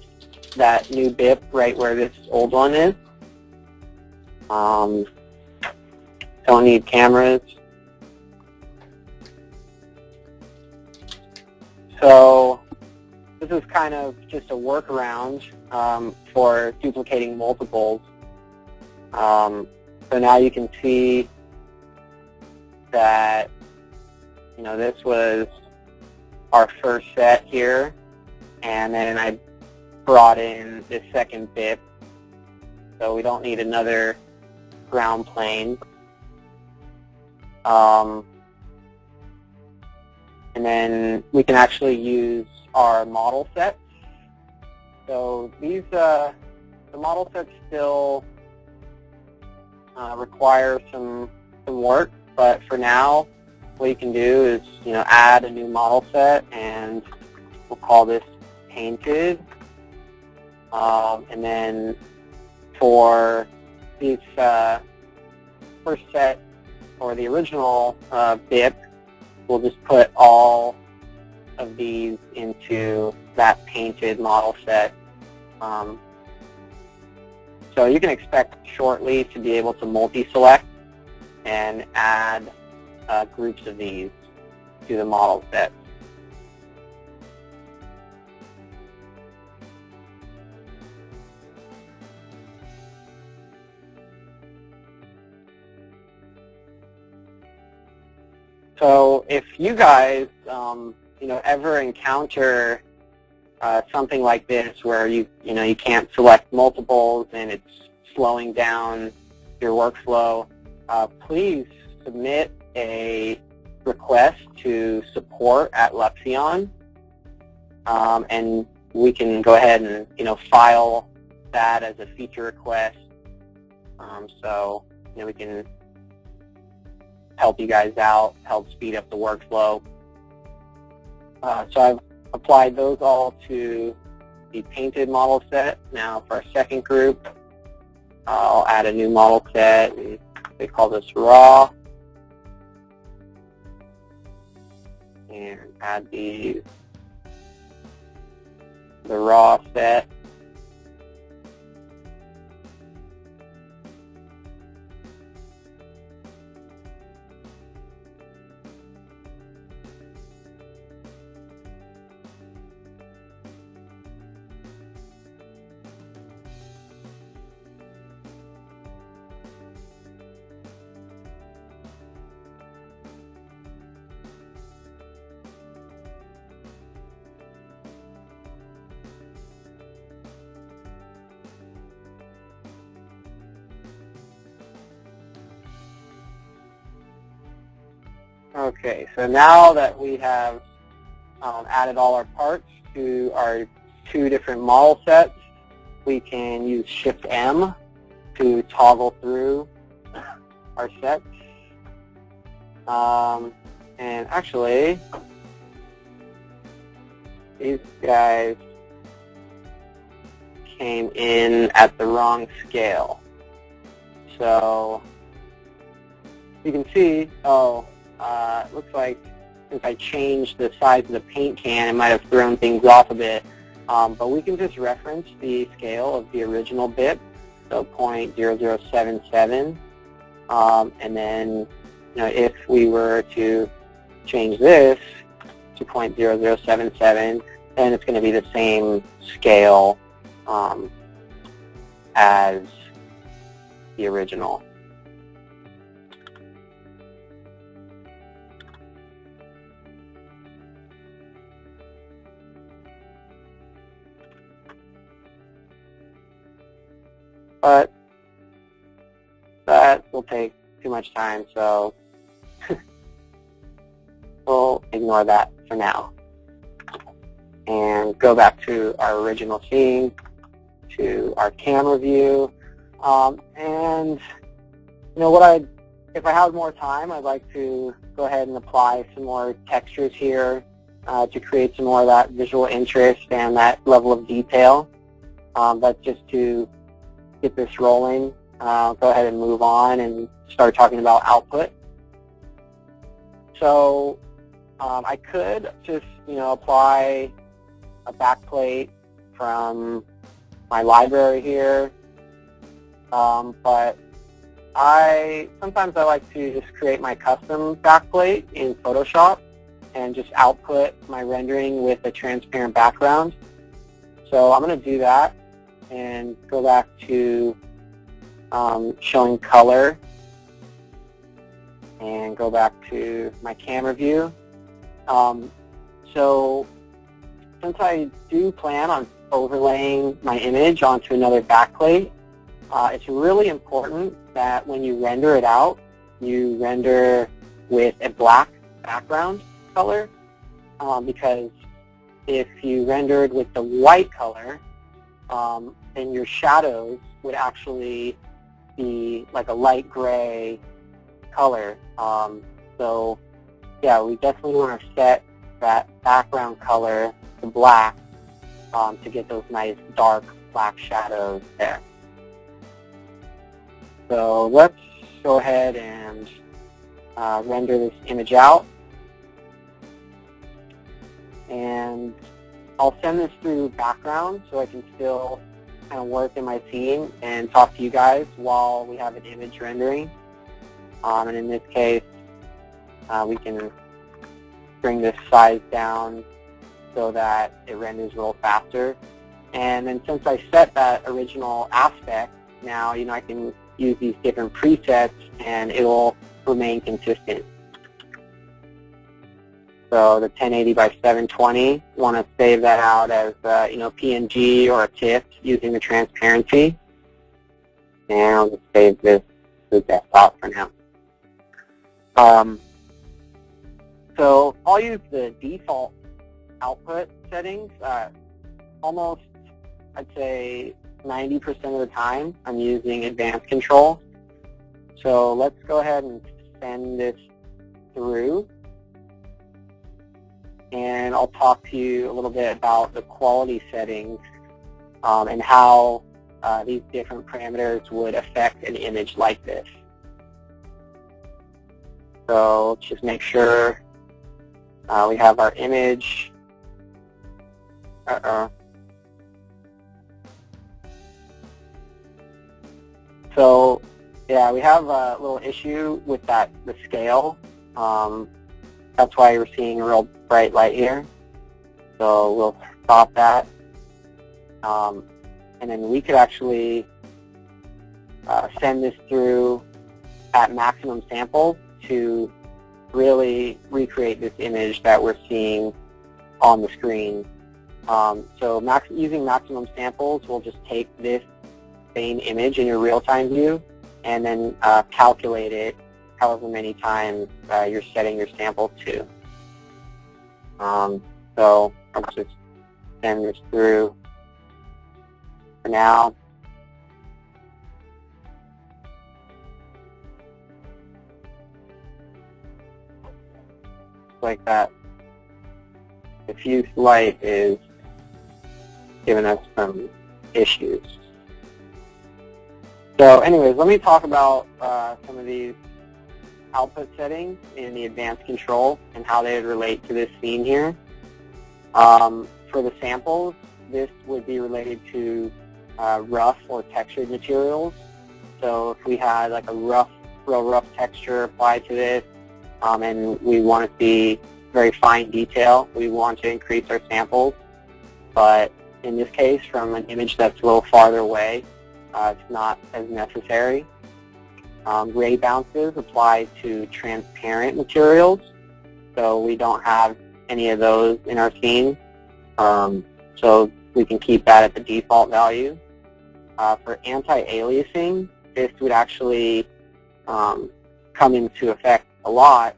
that new BIP right where this old one is. Don't need cameras. So this is kind of just a workaround for duplicating multiples. So now you can see that, you know, this was our first set here, and then I brought in this second BIP, so we don't need another ground plane. And then we can actually use our model sets. So these, the model sets still require some work, but for now, what you can do is, you know, add a new model set, and we'll call this painted. And then for these first set, or the original BIP, we'll just put all of these into that painted model set. So you can expect shortly to be able to multi-select and add groups of these to the model set. So if you guys, you know, ever encounter something like this where you can't select multiples and it's slowing down your workflow, please submit a request to support@Luxion, and we can go ahead and file that as a feature request, so we can help you guys out, help speed up the workflow. So I've applied those all to the painted model set. Now for our second group, I'll add a new model set, and they call this raw, and add the raw set. Okay, so now that we have added all our parts to our two different model sets, we can use Shift-M to toggle through our sets. And actually, these guys came in at the wrong scale. So you can see, it looks like since I changed the size of the paint can, it might have thrown things off a bit. But we can just reference the scale of the original bit, so 0.0077. And then, if we were to change this to 0.0077, then it's going to be the same scale as the original. But that will take too much time, so we'll ignore that for now. And go back to our original scene, to our camera view. And if I have more time, I'd like to go ahead and apply some more textures here to create some more of that visual interest and that level of detail. But just to get this rolling, go ahead and move on and start talking about output. So I could just apply a backplate from my library here, but sometimes I like to just create my custom backplate in Photoshop and just output my rendering with a transparent background. So I'm going to do that and go back to showing color and go back to my camera view. So since I do plan on overlaying my image onto another backplate, it's really important that when you render it out, you render with a black background color, because if you rendered with the white color, then your shadows would actually be like a light gray color. So yeah, we definitely want to set that background color to black to get those nice dark black shadows there. So let's go ahead and render this image out. And I'll send this through background so I can still kind of work in my scene and talk to you guys while we have an image rendering. And in this case, we can bring this size down so that it renders a little faster. And then since I set that original aspect, now I can use these different presets and it will remain consistent. So the 1080 by 720, want to save that out as PNG or a TIFF using the transparency. And I'll just save this to the desktop for now. So I'll use the default output settings. Almost, I'd say 90% of the time, I'm using advanced control. So let's go ahead and send this through. And I'll talk to you a little bit about the quality settings and how these different parameters would affect an image like this. So let's just make sure we have our image. So yeah, we have a little issue with the scale. That's why we're seeing a real bright light here. So we'll stop that. And then we could actually send this through at maximum samples to really recreate this image that we're seeing on the screen. So using maximum samples, we'll just take this same image in your real-time view and then calculate it however many times you're setting your sample to. So I'll just send this through for now. Like that. Diffuse light is giving us some issues. So anyways, let me talk about some of these output settings in the advanced control and how they would relate to this scene here. For the samples, this would be related to rough or textured materials. So if we had like a real rough texture applied to this, and we want to see very fine detail, we want to increase our samples. But in this case, from an image that's a little farther away, it's not as necessary. Ray bounces apply to transparent materials, so we don't have any of those in our scene. So we can keep that at the default value. For anti-aliasing, this would actually come into effect a lot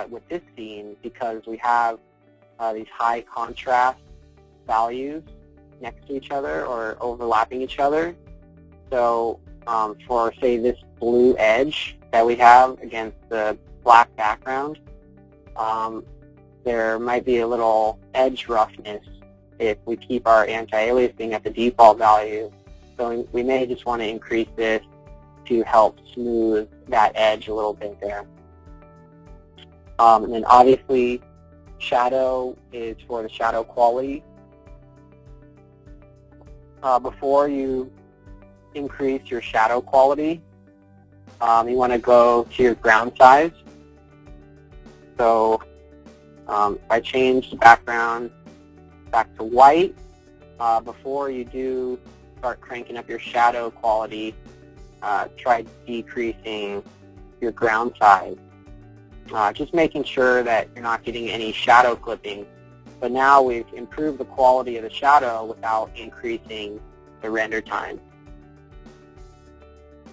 with this scene because we have these high contrast values next to each other or overlapping each other. So for, say, this blue edge that we have against the black background, there might be a little edge roughness if we keep our anti-aliasing at the default value. So we may just want to increase this to help smooth that edge a little bit there. And then obviously shadow is for the shadow quality. Before you increase your shadow quality, you want to go to your ground size. So if I change the background back to white, before you do start cranking up your shadow quality, try decreasing your ground size. Just making sure that you're not getting any shadow clipping. But now we've improved the quality of the shadow without increasing the render time.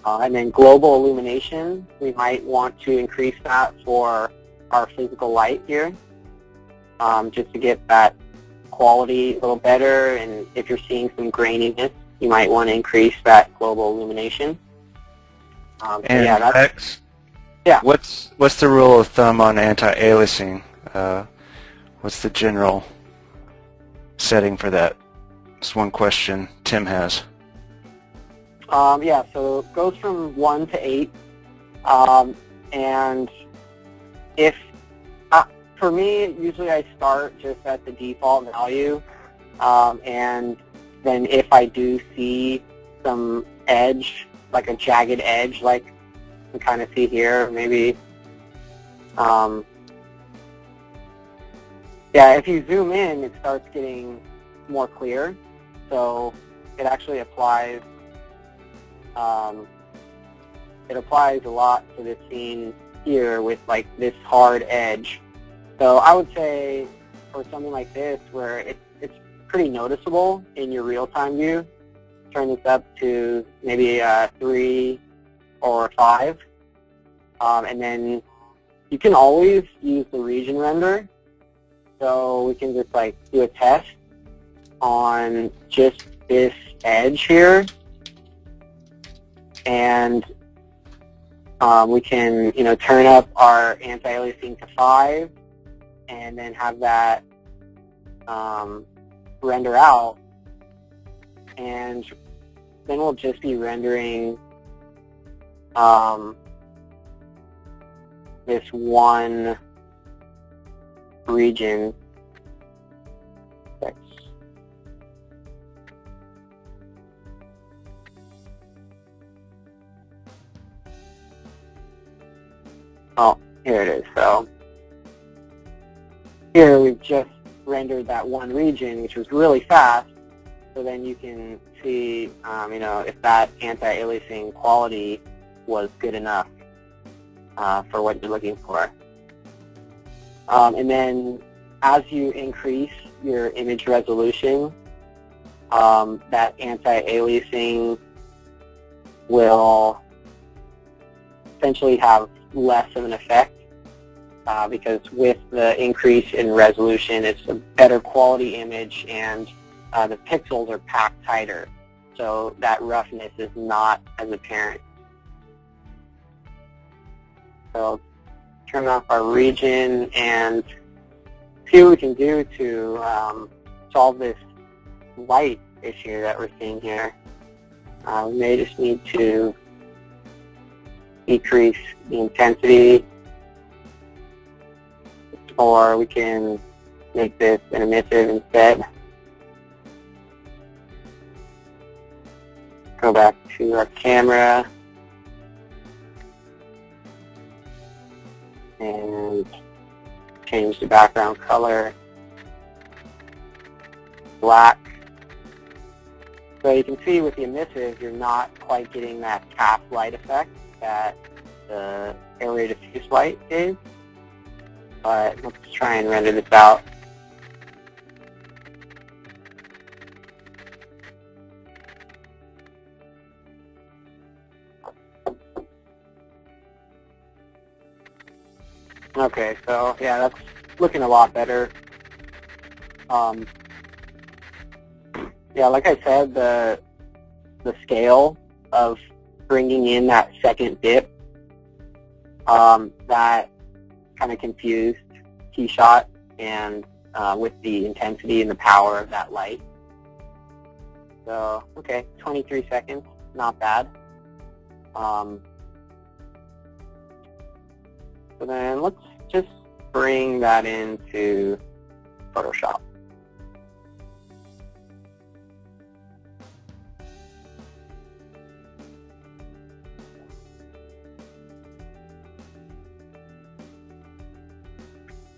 And then global illumination, we might want to increase that for our physical light here, just to get that quality a little better. And if you're seeing some graininess, you might want to increase that global illumination. And yeah, that's, Rex, yeah. What's the rule of thumb on anti-aliasing? What's the general setting for that? It's one question Tim has. Yeah, so it goes from 1 to 8, and if for me, usually I start just at the default value, and then if I do see some edge, like a jagged edge, like you kind of see here, maybe, yeah, if you zoom in, it starts getting more clear, so it actually applies. It applies a lot to this scene here with like this hard edge. So I would say for something like this where it's pretty noticeable in your real-time view, turn this up to maybe 3 or 5. And then you can always use the region render. So we can just like do a test on just this edge here. And we can, turn up our anti-aliasing to 5 and then have that render out. And then we'll just be rendering this one region. Oh, here it is. So here we've just rendered that one region, which was really fast. So then you can see, if that anti-aliasing quality was good enough for what you're looking for. And then as you increase your image resolution, that anti-aliasing will essentially have less of an effect because with the increase in resolution, it's a better quality image and the pixels are packed tighter. So that roughness is not as apparent. So turn off our region and see what we can do to solve this light issue that we're seeing here. We may just need to decrease the intensity, or we can make this an emissive instead. Go back to our camera and change the background color black. So you can see with the emissive, you're not quite getting that cast light effect that the area diffuse light is. But let's try and render this out. Okay, so yeah, that's looking a lot better. Yeah, like I said, the scale of bringing in that second dip, that kind of confused KeyShot and with the intensity and the power of that light. So, okay, 23 seconds, not bad. So then let's just bring that into Photoshop.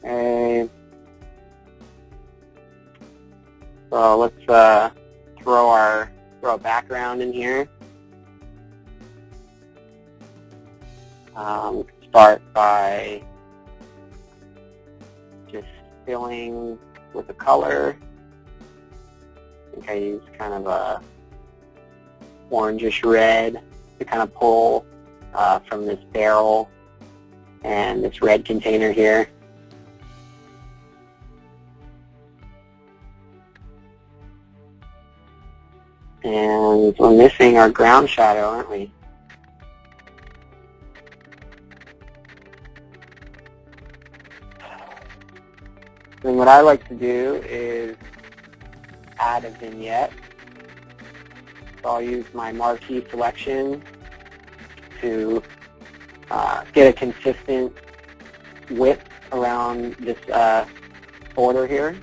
Okay. So let's throw a background in here. Start by just filling with a color. I think I use kind of a orangish red to kind of pull from this barrel and this red container here. And we're missing our ground shadow, aren't we? And what I like to do is add a vignette. So I'll use my marquee selection to get a consistent width around this border here.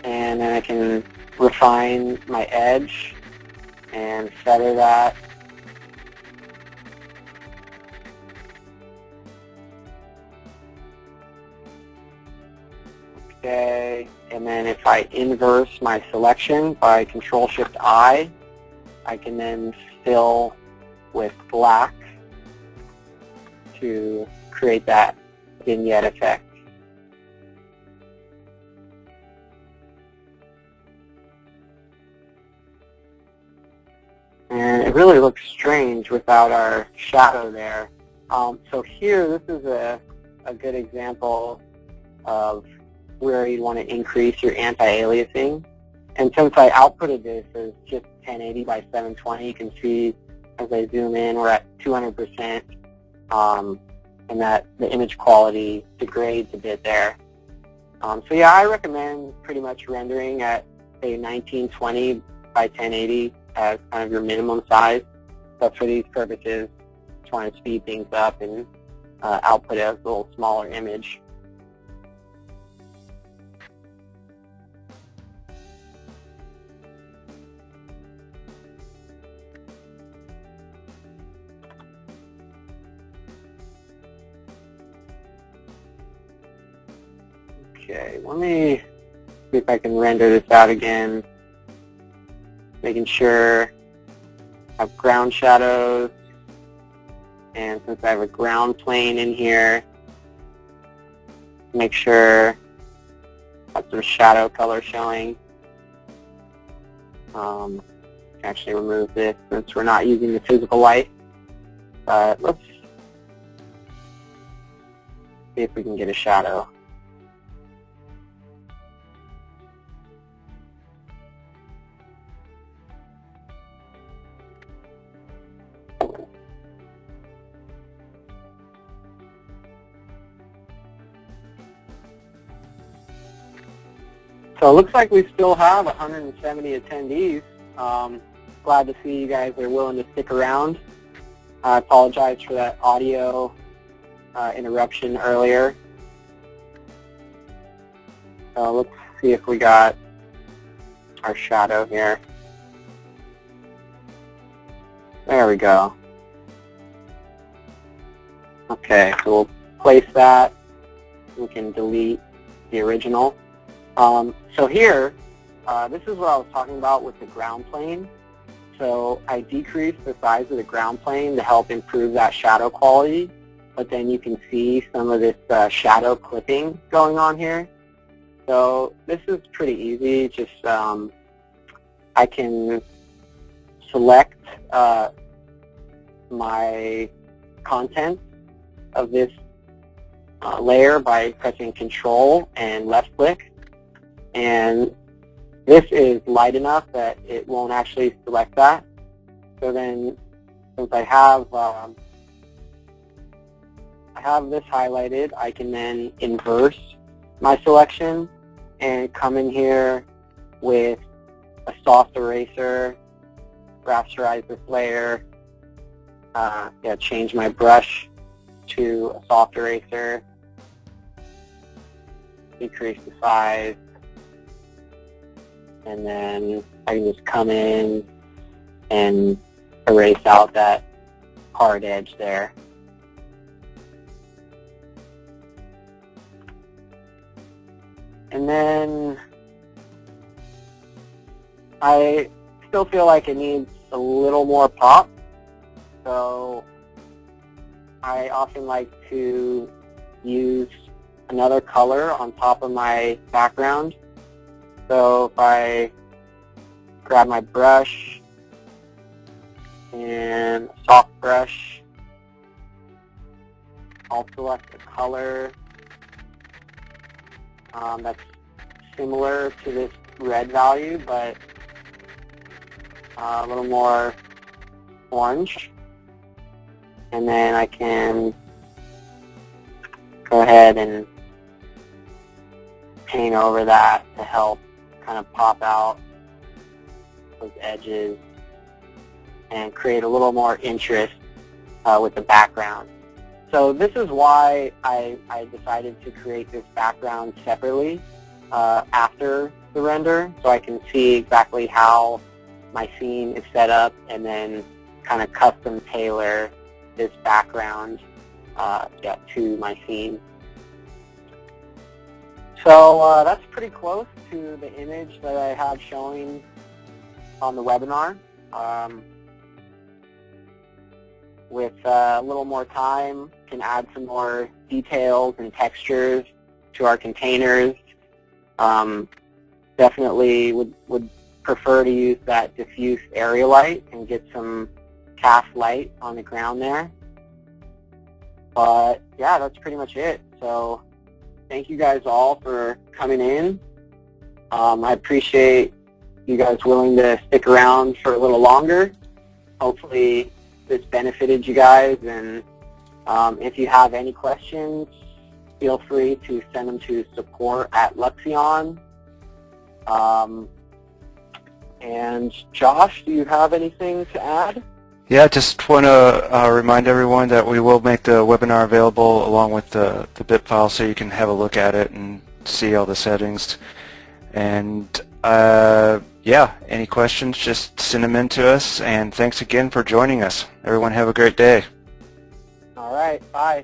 And then I can refine my edge and feather that. Okay, and then if I inverse my selection by Control-Shift-I, I can then fill with black to create that vignette effect. really looks strange without our shadow there. So here, this is a good example of where you want to increase your anti-aliasing. And since I outputted this as just 1080 by 720, you can see as I zoom in, we're at 200%, and that the image quality degrades a bit there. So yeah, I recommend pretty much rendering at, say, 1920 by 1080 as kind of your minimum size. But for these purposes, just want to speed things up and output as a little smaller image. Okay, let me see if I can render this out again, making sure I have ground shadows, and since I have a ground plane in here, make sure I have some shadow color showing. Actually remove this since we're not using the physical light, but let's see if we can get a shadow. So it looks like we still have 170 attendees. Glad to see you guys are willing to stick around. I apologize for that audio interruption earlier. So let's see if we got our shadow here. There we go. Okay, so we'll place that. We can delete the original. So here, this is what I was talking about with the ground plane. So I decreased the size of the ground plane to help improve that shadow quality, but then you can see some of this shadow clipping going on here. So this is pretty easy. Just I can select my content of this layer by pressing Control and left click. And this is light enough that it won't actually select that. So then, since I have this highlighted, I can then inverse my selection and come in here with a soft eraser, rasterize this layer, change my brush to a soft eraser, decrease the size, and then I can just come in and erase out that hard edge there. And then I still feel like it needs a little more pop, so I often like to use another color on top of my background. So if I grab my brush and a soft brush, I'll select a color that's similar to this red value, but a little more orange. And then I can go ahead and paint over that to help kind of pop out those edges and create a little more interest with the background. So this is why I decided to create this background separately after the render, so I can see exactly how my scene is set up and then kind of custom tailor this background to my scene. So that's pretty close to the image that I have showing on the webinar. With a little more time, can add some more details and textures to our containers. Definitely would prefer to use that diffuse area light and get some cast light on the ground there. But yeah, that's pretty much it. So thank you guys all for coming in. I appreciate you guys willing to stick around for a little longer. Hopefully this benefited you guys, and if you have any questions, feel free to send them to support@Luxion. And Josh, do you have anything to add? Yeah, just want to remind everyone that we will make the webinar available along with the bit file so you can have a look at it and see all the settings. And yeah, any questions, just send them in to us. And thanks again for joining us. Everyone have a great day. All right, bye.